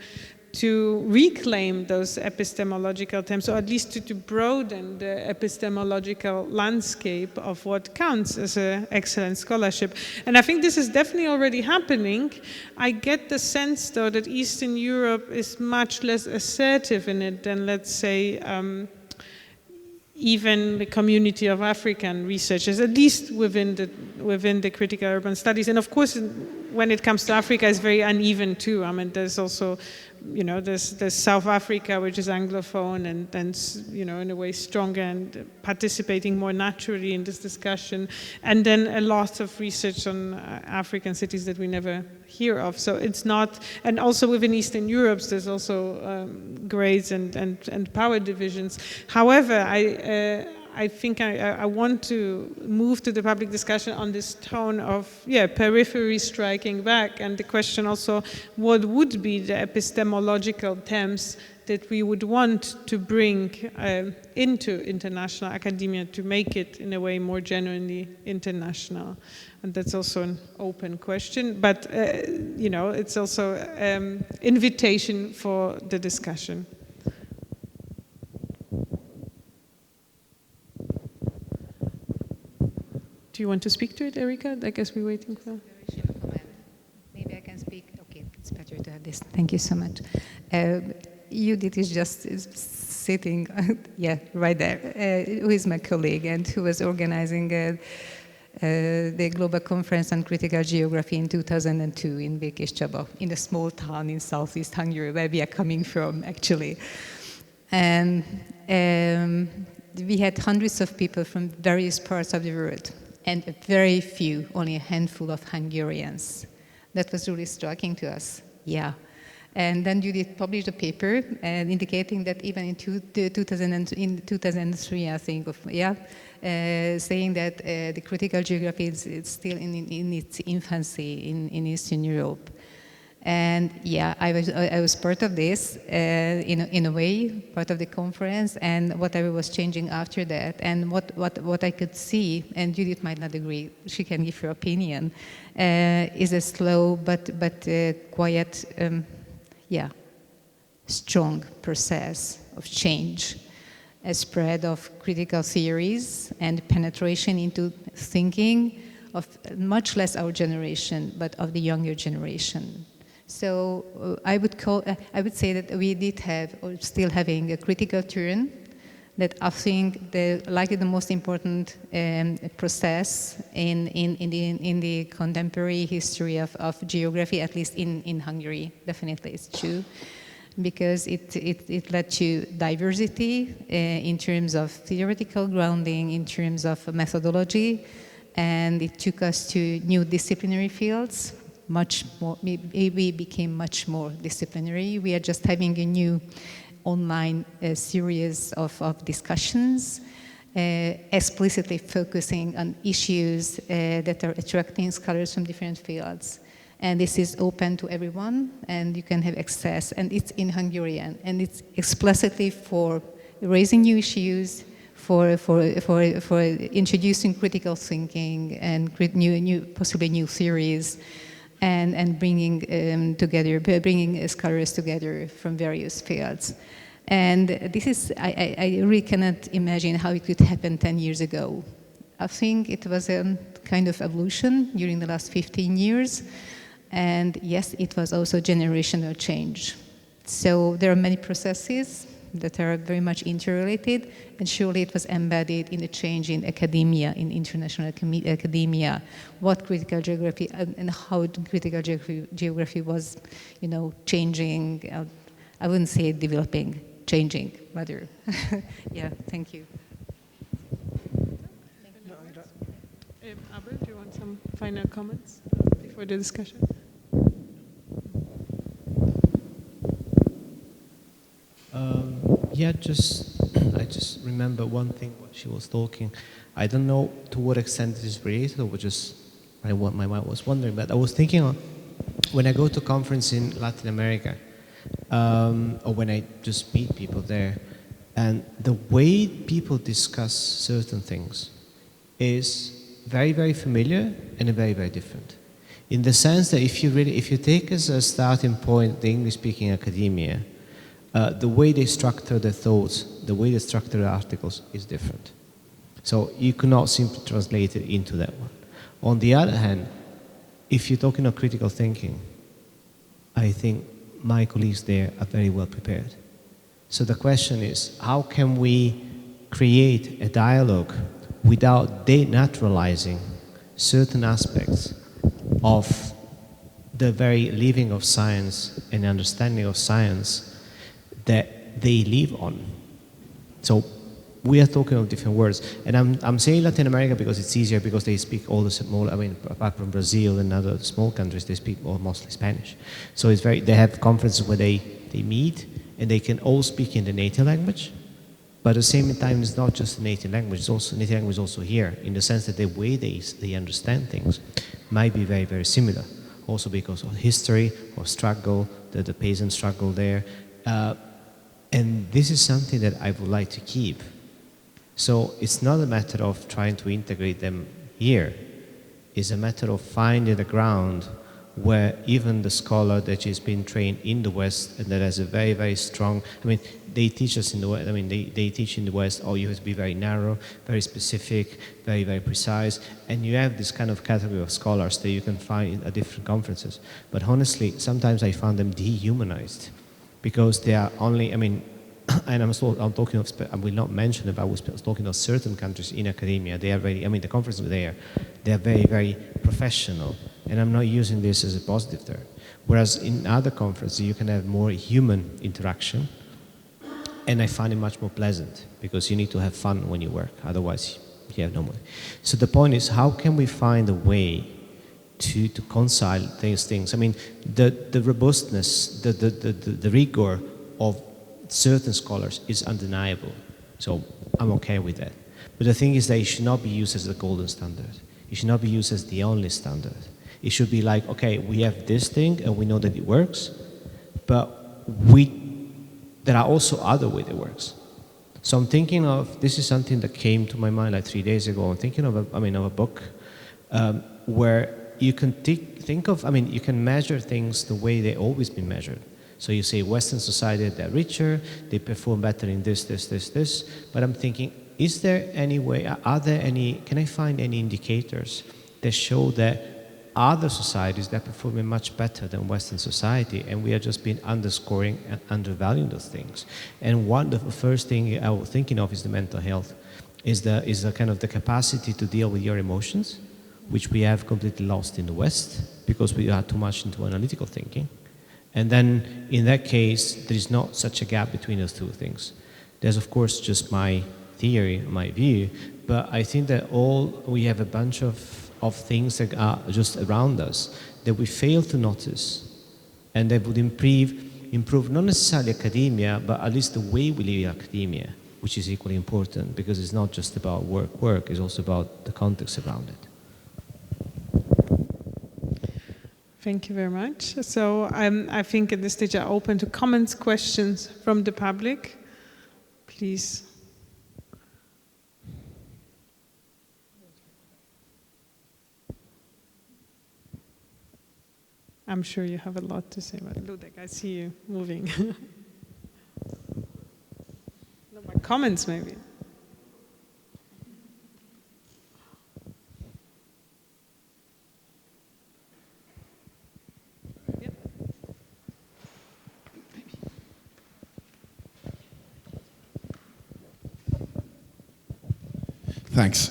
reclaim those epistemological terms, or at least to broaden the epistemological landscape of what counts as an excellent scholarship. And I think this is definitely already happening. I get the sense, though, that Eastern Europe is much less assertive in it than, let's say, even the community of African researchers, at least within the critical urban studies. And of course, when it comes to Africa, it's very uneven too. I mean, there's also, you know, there's South Africa, which is Anglophone, and you know, in a way stronger and participating more naturally in this discussion. And then a lot of research on African cities that we never hear of. So it's not, and also within Eastern Europe, there's also grades and power divisions. However, I think I want to move to the public discussion on this tone of, periphery striking back, and the question also, what would be the epistemological terms that we would want to bring into international academia to make it, in a way, more genuinely international? And that's also an open question, but, it's also invitation for the discussion. Do you want to speak to it, Erika? I guess we're waiting for... Maybe I can speak. Okay, it's better to have this. Thank you so much. Judith is just sitting, right there, who is my colleague and who was organizing the Global Conference on Critical Geography in 2002 in Békéscsaba, in a small town in southeast Hungary, where we are coming from, actually. And we had hundreds of people from various parts of the world, and very few, only a handful of Hungarians. That was really striking to us, And then Judith published a paper indicating that even in 2003, I think, saying that the critical geography is still in its infancy in Eastern Europe. And I was part of this in a way, part of the conference, and whatever was changing after that, and what I could see, and Judith might not agree, she can give her opinion, is a slow but quiet, strong process of change, a spread of critical theories and penetration into thinking of much less our generation, but of the younger generation. So I would say that we did have, or still having, a critical turn that I think likely the most important process in the contemporary history of geography, at least in Hungary. Definitely, it's true, because it led to diversity in terms of theoretical grounding, in terms of methodology, and it took us to new disciplinary fields. Much more, we became much more disciplinary. We are just having a new online series of discussions, explicitly focusing on issues that are attracting scholars from different fields. And this is open to everyone, and you can have access, and it's in Hungarian, and it's explicitly for raising new issues, for introducing critical thinking and possibly new theories, and bringing scholars together from various fields. And this is, I really cannot imagine how it could happen 10 years ago. I think it was a kind of evolution during the last 15 years. And yes, it was also generational change. So there are many processes that are very much interrelated, and surely it was embedded in the change in academia, in international academia, what critical geography and how critical geography was, changing. I wouldn't say developing, changing, rather. Thank you. Abel, do you want some final comments before the discussion? I just remember one thing when she was talking. I don't know to what extent it is related, or just what my mind was wondering, but I was thinking when I go to conference in Latin America, or when I just meet people there, and the way people discuss certain things is very, very familiar and very, very different. In the sense that if you take as a starting point the English-speaking academia, the way they structure their thoughts, the way they structure their articles is different. So you cannot simply translate it into that one. On the other hand, if you're talking about critical thinking, I think my colleagues there are very well prepared. So the question is, how can we create a dialogue without denaturalizing certain aspects of the very living of science and understanding of science that they live on? So we are talking of different words, and I'm saying Latin America because it's easier, because they speak all the small, apart from Brazil and other small countries, they speak mostly Spanish. So they have conferences where they meet and they can all speak in the native language, But at the same time, it's not just native language, it's also native language also here, in the sense that the way they understand things might be very, very similar. Also because of history, or struggle, the peasant struggle there. And this is something that I would like to keep. So it's not a matter of trying to integrate them here. It's a matter of finding the ground where even the scholar that has been trained in the West and that has a very, very strong, I mean, they teach us in the West, I mean, they teach in the West, oh, you have to be very narrow, very specific, very, very precise, and you have this kind of category of scholars that you can find at different conferences. But honestly, sometimes I found them dehumanized because they are only, I mean, and I'm talking of, I will not mention it, but I was talking of certain countries in academia. They are very, I mean, the conferences there, they are very, very professional. And I'm not using this as a positive term. Whereas in other conferences, you can have more human interaction. And I find it much more pleasant because you need to have fun when you work. Otherwise, you have no money. So the point is, how can we find a way to reconcile these things? I mean, the robustness, the rigor of certain scholars is undeniable. So I'm okay with that. But the thing is that it should not be used as the golden standard. It should not be used as the only standard. It should be like, okay, we have this thing and we know that it works, but there are also other ways it works. So I'm thinking of, this is something that came to my mind like 3 days ago. I'm thinking of a book where you can think of, I mean, you can measure things the way they've always been measured. So you say Western society, they're richer, they perform better in this. But I'm thinking, is there any way, can I find any indicators that show that other societies that are performing much better than Western society, and we are just been underscoring and undervaluing those things? And one of the first thing I was thinking of is the mental health, is the kind of the capacity to deal with your emotions, which we have completely lost in the West because we are too much into analytical thinking. And then in that case, there is not such a gap between those two things. There's of course just my theory, my view, but I think that we have a bunch of things that are just around us that we fail to notice, and that would improve not necessarily academia, but at least the way we live in academia, which is equally important because it's not just about work, it's also about the context around it. Thank you very much. So I think at this stage I'm open to comments, questions from the public. Please. I'm sure you have a lot to say, but Ludek, I see you moving. No, my comments maybe. Yep. Thanks.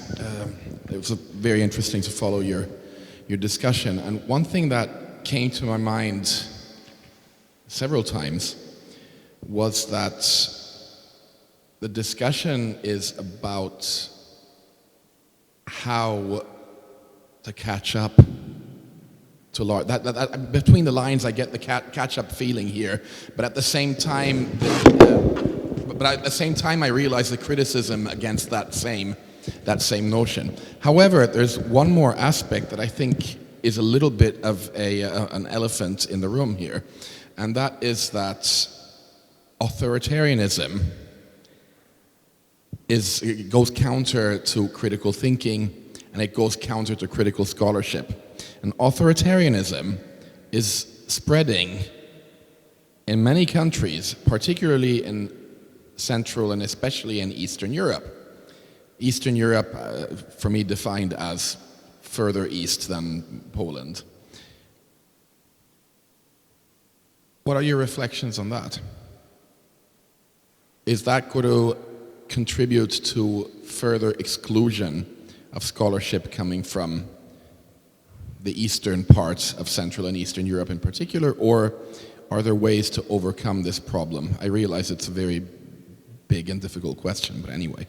It was very interesting to follow your discussion. And one thing that came to my mind several times was that the discussion is about how to catch up to large. Between the lines, I get the catch-up feeling here, but at the same time, I realize the criticism against that same notion. However, there's one more aspect that I think is a little bit of an elephant in the room here, and that is that authoritarianism goes counter to critical thinking, and it goes counter to critical scholarship. And authoritarianism is spreading in many countries, particularly in Central and especially in Eastern Europe. Eastern Europe, for me, defined as further east than Poland. What are your reflections on that? Is that going to contribute to further exclusion of scholarship coming from the eastern parts of Central and Eastern Europe in particular, or are there ways to overcome this problem? I realize it's a very big and difficult question, but anyway.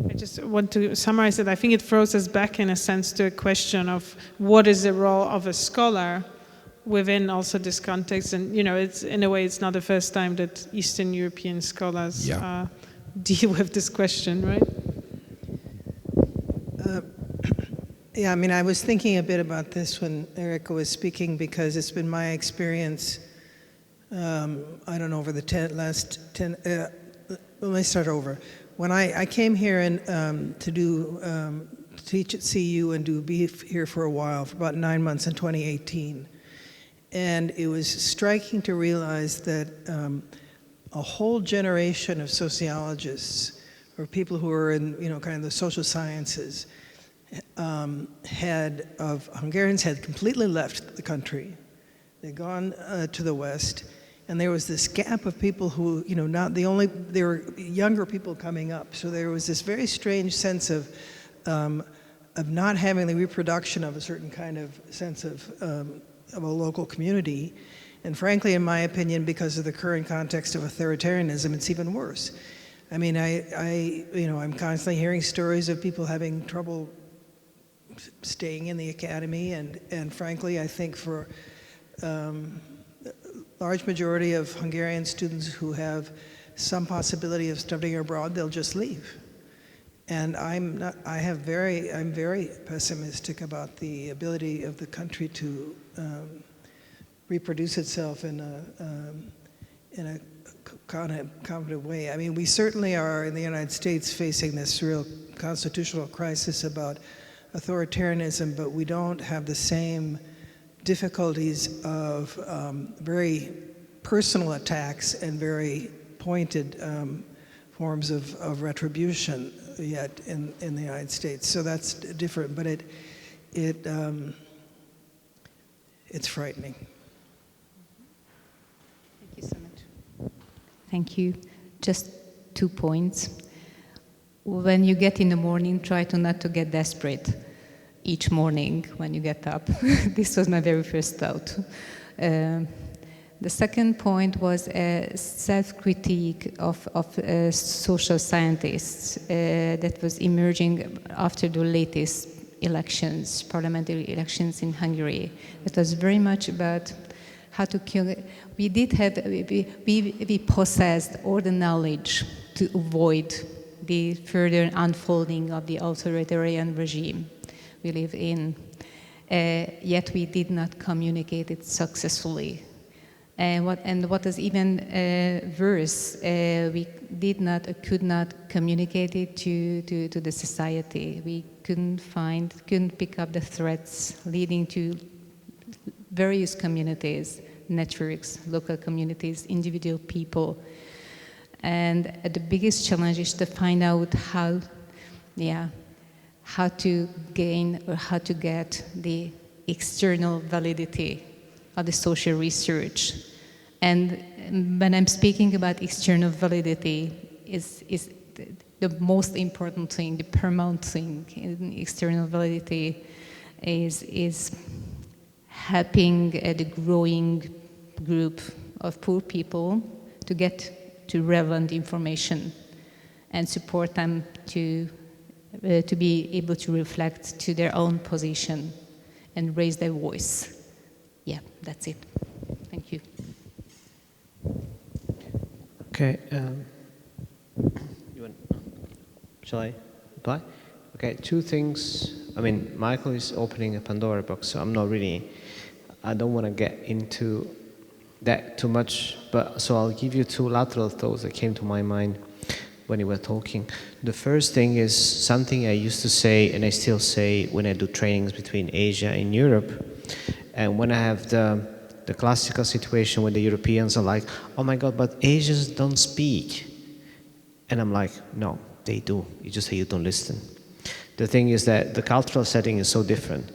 I just want to summarize it. I think it throws us back in a sense to a question of what is the role of a scholar within also this context. And, you know, it's in a way, it's not the first time that Eastern European scholars deal with this question, right? Yeah, I mean, I was thinking a bit about this when Erica was speaking, because it's been my experience, I don't know, over the last 10, let me start over. When I came here and to teach at CU and be here for a while, for about 9 months in 2018, and it was striking to realize that a whole generation of sociologists, or people who are in, you know, kind of the social sciences, Hungarians had completely left the country. They'd gone to the West, and there was this gap of people who, you know, there were younger people coming up. So there was this very strange sense of not having the reproduction of a certain kind of sense of a local community. And frankly, in my opinion, because of the current context of authoritarianism, it's even worse. I mean, I'm constantly hearing stories of people having trouble staying in the academy, and frankly, I think for a large majority of Hungarian students who have some possibility of studying abroad, they'll just leave. And I'm very pessimistic about the ability of the country to reproduce itself in a accommodative way. I mean, we certainly are in the United States facing this real constitutional crisis about authoritarianism, but we don't have the same difficulties of very personal attacks and very pointed forms of retribution yet in the United States. So that's different, but it's frightening. Thank you so much. Thank you. Just 2 points. When you get in the morning, try not to get desperate each morning when you get up. This was my very first thought. The second point was a self-critique of social scientists that was emerging after the latest elections, parliamentary elections in Hungary. It was very much about how to kill. We possessed all the knowledge to avoid the further unfolding of the authoritarian regime we live in, yet we did not communicate it successfully. And what is even worse, we could not communicate it to the society. We couldn't pick up the threats leading to various communities, networks, local communities, individual people. And the biggest challenge is to find out how to gain or how to get the external validity of the social research. And when I'm speaking about external validity, is the most important thing, the paramount thing in external validity is helping the growing group of poor people to get to relevant information and support them to be able to reflect to their own position and raise their voice. Yeah, that's it. Thank you. Okay. Shall I reply? Okay, 2 things. I mean, Michael is opening a Pandora box, so I don't want to get into that too much, but so I'll give you 2 lateral thoughts that came to my mind when you were talking. The first thing is something I used to say, and I still say when I do trainings between Asia and Europe, and when I have the classical situation where the Europeans are like, oh my God, but Asians don't speak. And I'm like, no, they do. You just say you don't listen. The thing is that the cultural setting is so different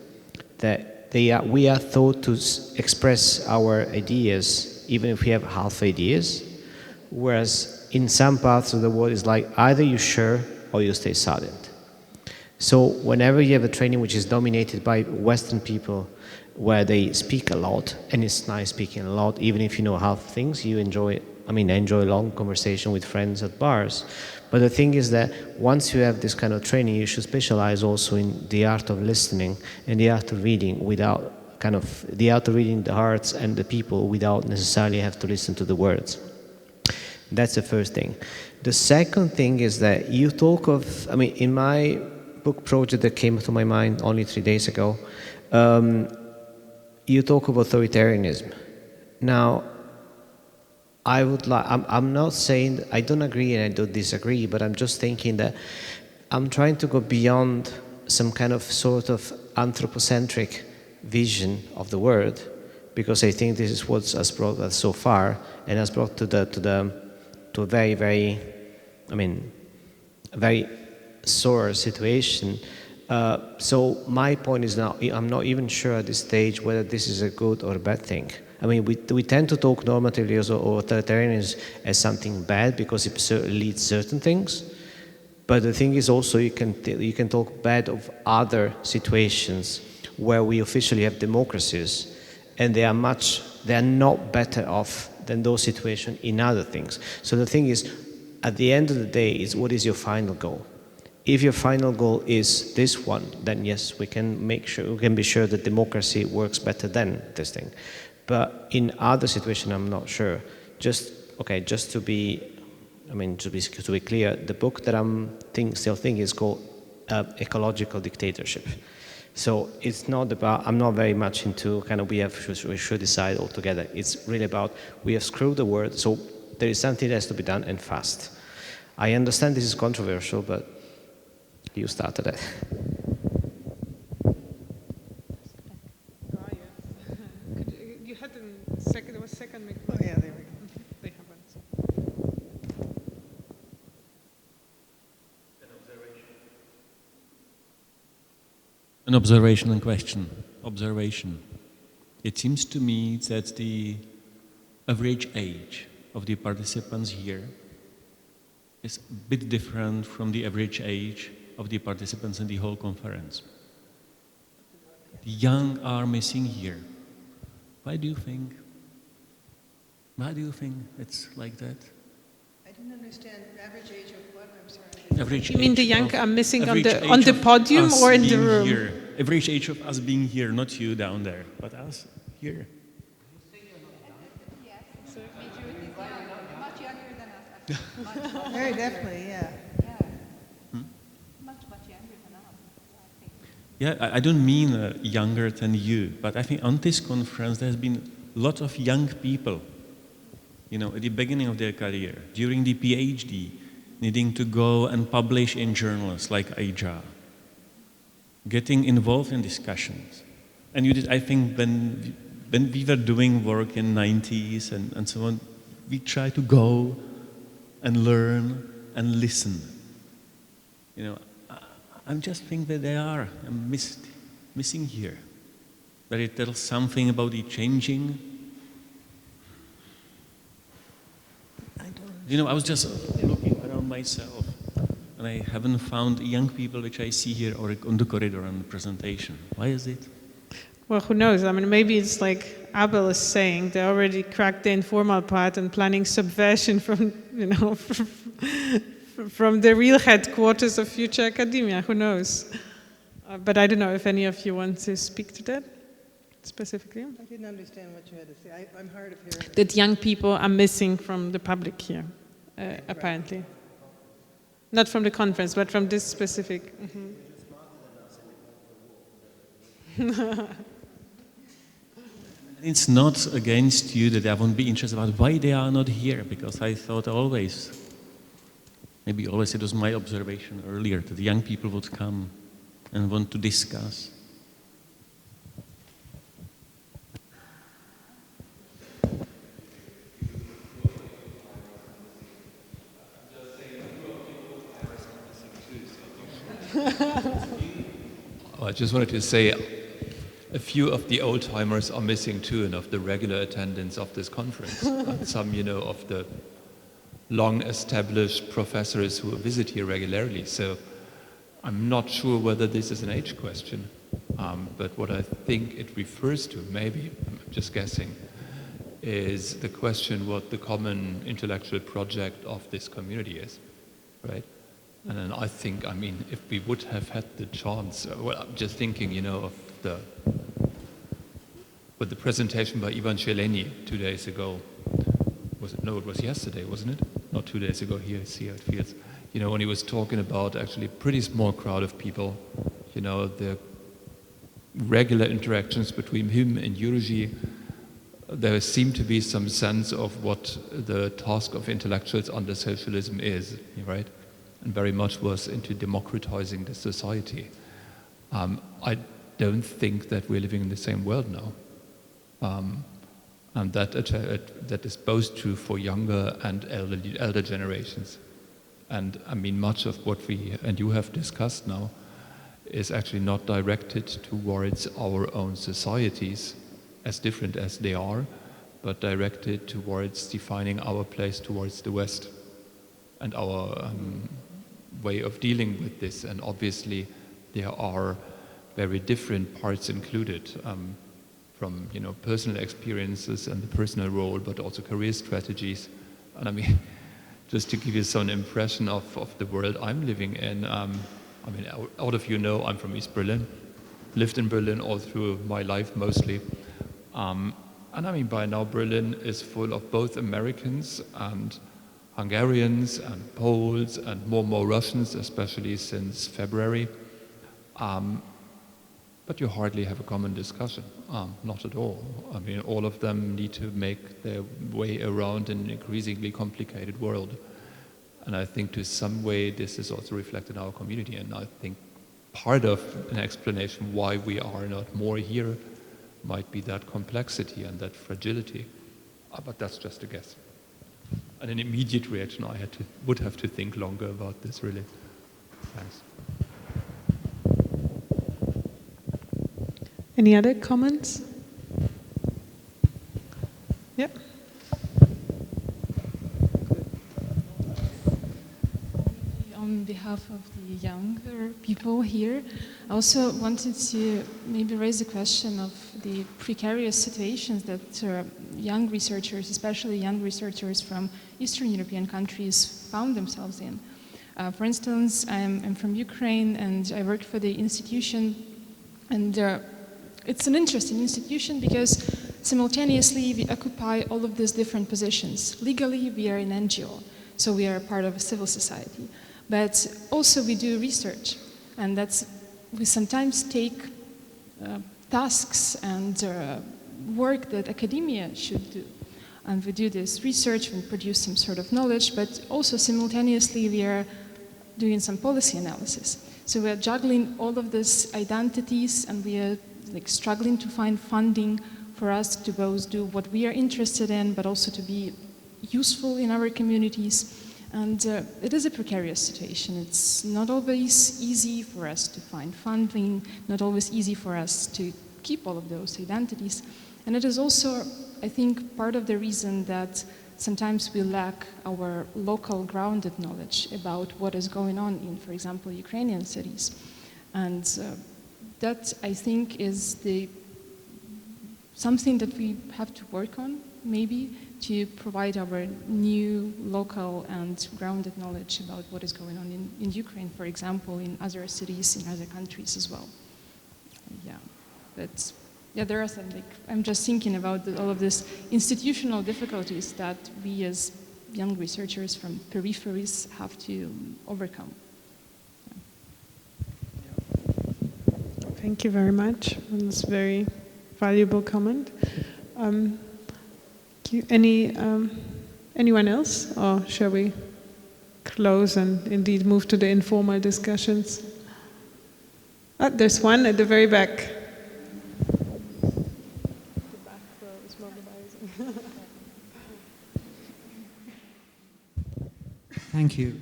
that we are taught to express our ideas, even if we have half ideas, whereas in some parts of the world it's like either you share or you stay silent. So whenever you have a training which is dominated by Western people, where they speak a lot, and it's nice speaking a lot, even if you know half things, you enjoy it. I mean, I enjoy long conversation with friends at bars. But the thing is that once you have this kind of training, you should specialize also in the art of listening and the art of reading without kind of the art of reading the hearts and the people without necessarily have to listen to the words. That's the first thing. The second thing is that you talk of, I mean, in my book project that came to my mind only 3 days ago, you talk of authoritarianism. Now, I would like, I'm not saying, I don't agree and I don't disagree, but I'm just thinking that I'm trying to go beyond some kind of sort of anthropocentric vision of the world, because I think this is what has brought us so far and has brought to a very, very, I mean, a very sore situation. So my point is now, I'm not even sure at this stage whether this is a good or a bad thing. I mean, we tend to talk normatively as authoritarianism as something bad because it certainly leads certain things. But the thing is also you can talk bad of other situations where we officially have democracies, and they are not better off than those situations in other things. So the thing is, at the end of the day, is what is your final goal? If your final goal is this one, then yes, we can be sure that democracy works better than this thing. But in other situations, I'm not sure. Just to be clear, the book that I'm still thinking is called Ecological Dictatorship. So it's not about, I'm not very much into kind of we should decide altogether. It's really about we have screwed the world, so there is something that has to be done and fast. I understand this is controversial, but you started it. There was second mic. Oh, yeah, there we go. They have one. An observation and question. Observation. It seems to me that the average age of the participants here is a bit different from the average age of the participants in the whole conference. The young are missing here. Why do you think? Why do you think it's like that? I didn't understand average age of what, I'm sorry. Average You mean the age young of- are missing on average age the of podium us or in the being room? Here. Average age of us being here, not you down there, but us here. Much younger than us. Very definitely, yeah. Much younger than us, I think. Yeah, I don't mean younger than you, but I think on this conference there's been a lot of young people, you know, at the beginning of their career, during the PhD, needing to go and publish in journals like IJURR, getting involved in discussions. And you did, I think, when we were doing work in 90s and so on, we tried to go and learn and listen. You know, I just think that they are missing here. That it tells something about the changing. You know, I was just looking around myself, and I haven't found young people which I see here or on the corridor on the presentation. Why is it? Well, who knows? I mean, maybe it's like Abel is saying, they already cracked the informal part and planning subversion from, you know, from the real headquarters of future academia. Who knows? But I don't know if any of you want to speak to that specifically. I didn't understand what you had to say. I'm hard of hearing. That young people are missing from the public here, apparently. Not from the conference, but from this specific. It's not against you that I won't be interested about why they are not here, because I thought always, maybe always it was my observation earlier, that the young people would come and want to discuss. I just wanted to say a few of the old-timers are missing too, and of the regular attendance of this conference. And some, you know, of the long-established professors who visit here regularly. So I'm not sure whether this is an age question, but what I think it refers to, maybe, I'm just guessing, is the question what the common intellectual project of this community is, right? And then I think, I mean, if we would have had the chance, well, I'm just thinking, you know, of the with the presentation by Ivan Celeni 2 days ago. No, it was yesterday, wasn't it? Not 2 days ago. Here, see how it feels. You know, when he was talking about actually a pretty small crowd of people, you know, the regular interactions between him and IJURR, there seemed to be some sense of what the task of intellectuals under socialism is, right? And very much was into democratizing the society. I don't think that we're living in the same world now. And that is both true for younger and elder generations. And I mean, much of what we and you have discussed now is actually not directed towards our own societies, as different as they are, but directed towards defining our place towards the West and our way of dealing with this. And obviously, there are very different parts included. From personal experiences and the personal role, but also career strategies. And I mean, just to give you some impression of the world I'm living in, I mean, all of you know I'm from East Berlin, lived in Berlin all through my life mostly. And I mean, by now Berlin is full of both Americans and Hungarians and Poles and more Russians, especially since February. But you hardly have a common discussion, not at all. I mean, all of them need to make their way around an increasingly complicated world. And I think to some way this is also reflected in our community. And I think part of an explanation why we are not more here might be that complexity and that fragility. But that's just a guess. And an immediate reaction, I would have to think longer about this, really. Thanks. Any other comments? Yep. On behalf of the younger people here, I also wanted to maybe raise the question of the precarious situations that young researchers, especially young researchers from Eastern European countries, found themselves in. For instance, I'm from Ukraine and I work for the institution, and it's an interesting institution because simultaneously we occupy all of these different positions. Legally, we are an NGO, so we are part of a civil society. But also we do research, and we sometimes take tasks and work that academia should do. And we do this research and produce some sort of knowledge, but also simultaneously we are doing some policy analysis. So we are juggling all of these identities, and we are struggling to find funding for us to both do what we are interested in, but also to be useful in our communities. And it is a precarious situation. It's not always easy for us to find funding, not always easy for us to keep all of those identities. And it is also, I think, part of the reason that sometimes we lack our local grounded knowledge about what is going on in, for example, Ukrainian cities. And that, I think, is something that we have to work on, maybe, to provide our new local and grounded knowledge about what is going on in Ukraine, for example, in other cities, in other countries as well. Yeah, but yeah, there are some, I'm just thinking about all of these institutional difficulties that we as young researchers from peripheries have to overcome. Thank you very much. That's a very valuable comment. Anyone else, or shall we close and indeed move to the informal discussions? There's one at the very back. Thank you.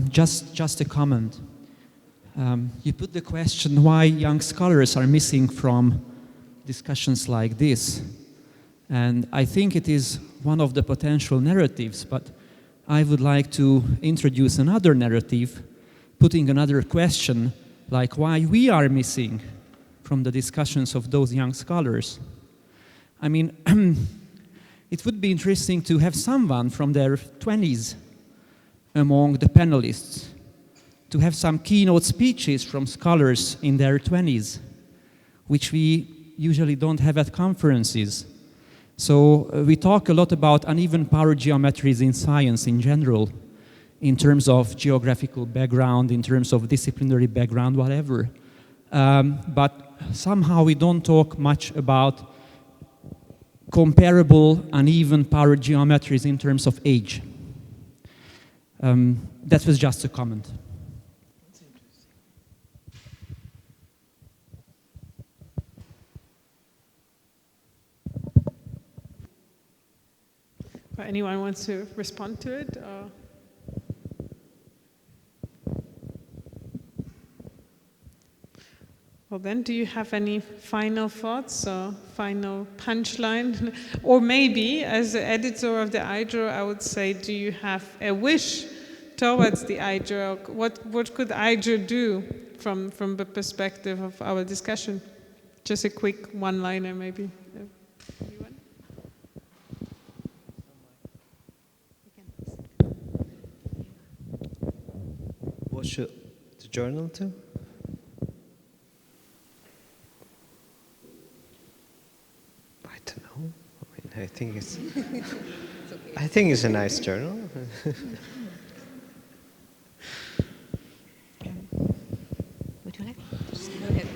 Just a comment. You put the question why young scholars are missing from discussions like this. And I think it is one of the potential narratives, but I would like to introduce another narrative, putting another question, like why we are missing from the discussions of those young scholars. I mean, it would be interesting to have someone from their 20s among the panelists to have some keynote speeches from scholars in their 20s, which we usually don't have at conferences. So we talk a lot about uneven power geometries in science in general, in terms of geographical background, in terms of disciplinary background, whatever. But somehow we don't talk much about comparable uneven power geometries in terms of age. That was just a comment. Anyone wants to respond to it? Or? Well then, do you have any final thoughts or final punchline? Or maybe, as the editor of the IJURR, I would say, do you have a wish towards the IJURR? What could IJURR do from the perspective of our discussion? Just a quick one-liner, maybe. What should the journal do? I don't know. I mean, I think it's. I think it's a nice journal. Would you like? Just go ahead.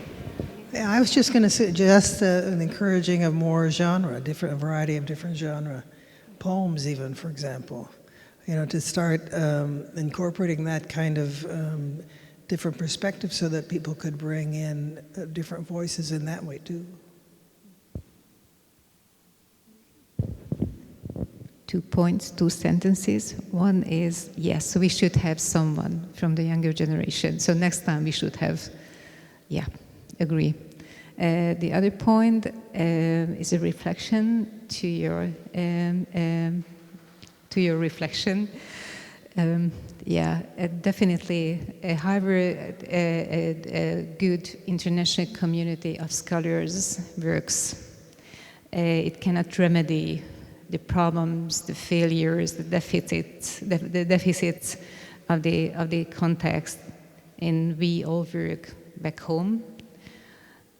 Yeah, I was just going to suggest an encouraging of more genre, a variety of different genre, poems even, for example. You know, to start incorporating that kind of different perspective so that people could bring in different voices in that way too. 2 points, 2 sentences. One is, yes, we should have someone from the younger generation. So next time we should have, yeah, agree. The other point is a reflection to your reflection. Definitely a good international community of scholars works. It cannot remedy the problems, the failures, the deficits of the context, and we all work back home,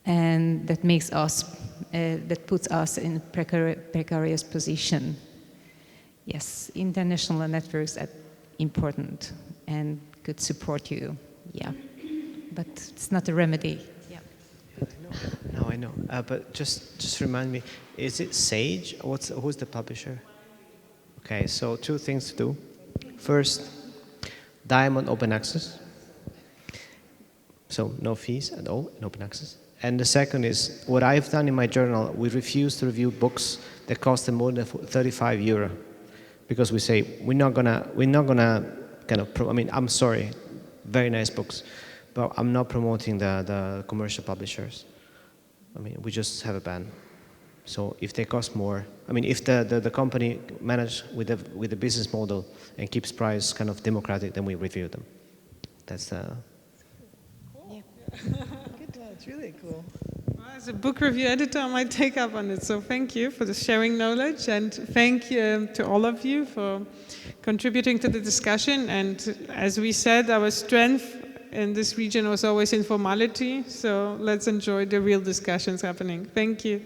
and that makes us, that puts us in a precarious position. Yes, international networks are important and could support you, yeah, but it's not a remedy. Yeah. No, I know. But just remind me, is it Sage? Who's the publisher? Okay, so 2 things to do. First, Diamond Open Access. So no fees at all in open access. And the second is, what I've done in my journal, we refuse to review books that cost more than €35. Because we say, we're not gonna kind of, I mean, I'm sorry, very nice books, but I'm not promoting the commercial publishers. I mean, we just have a ban. So if they cost more, I mean, if the company manage with the business model and keeps price kind of democratic, then we review them. That's the... Cool. Yeah. Good, it's really cool. Well, as a book review editor, I might take up on it. So thank you for the sharing knowledge, and thank you to all of you for contributing to the discussion. And as we said, our strength in this region was always informality. So let's enjoy the real discussions happening. Thank you.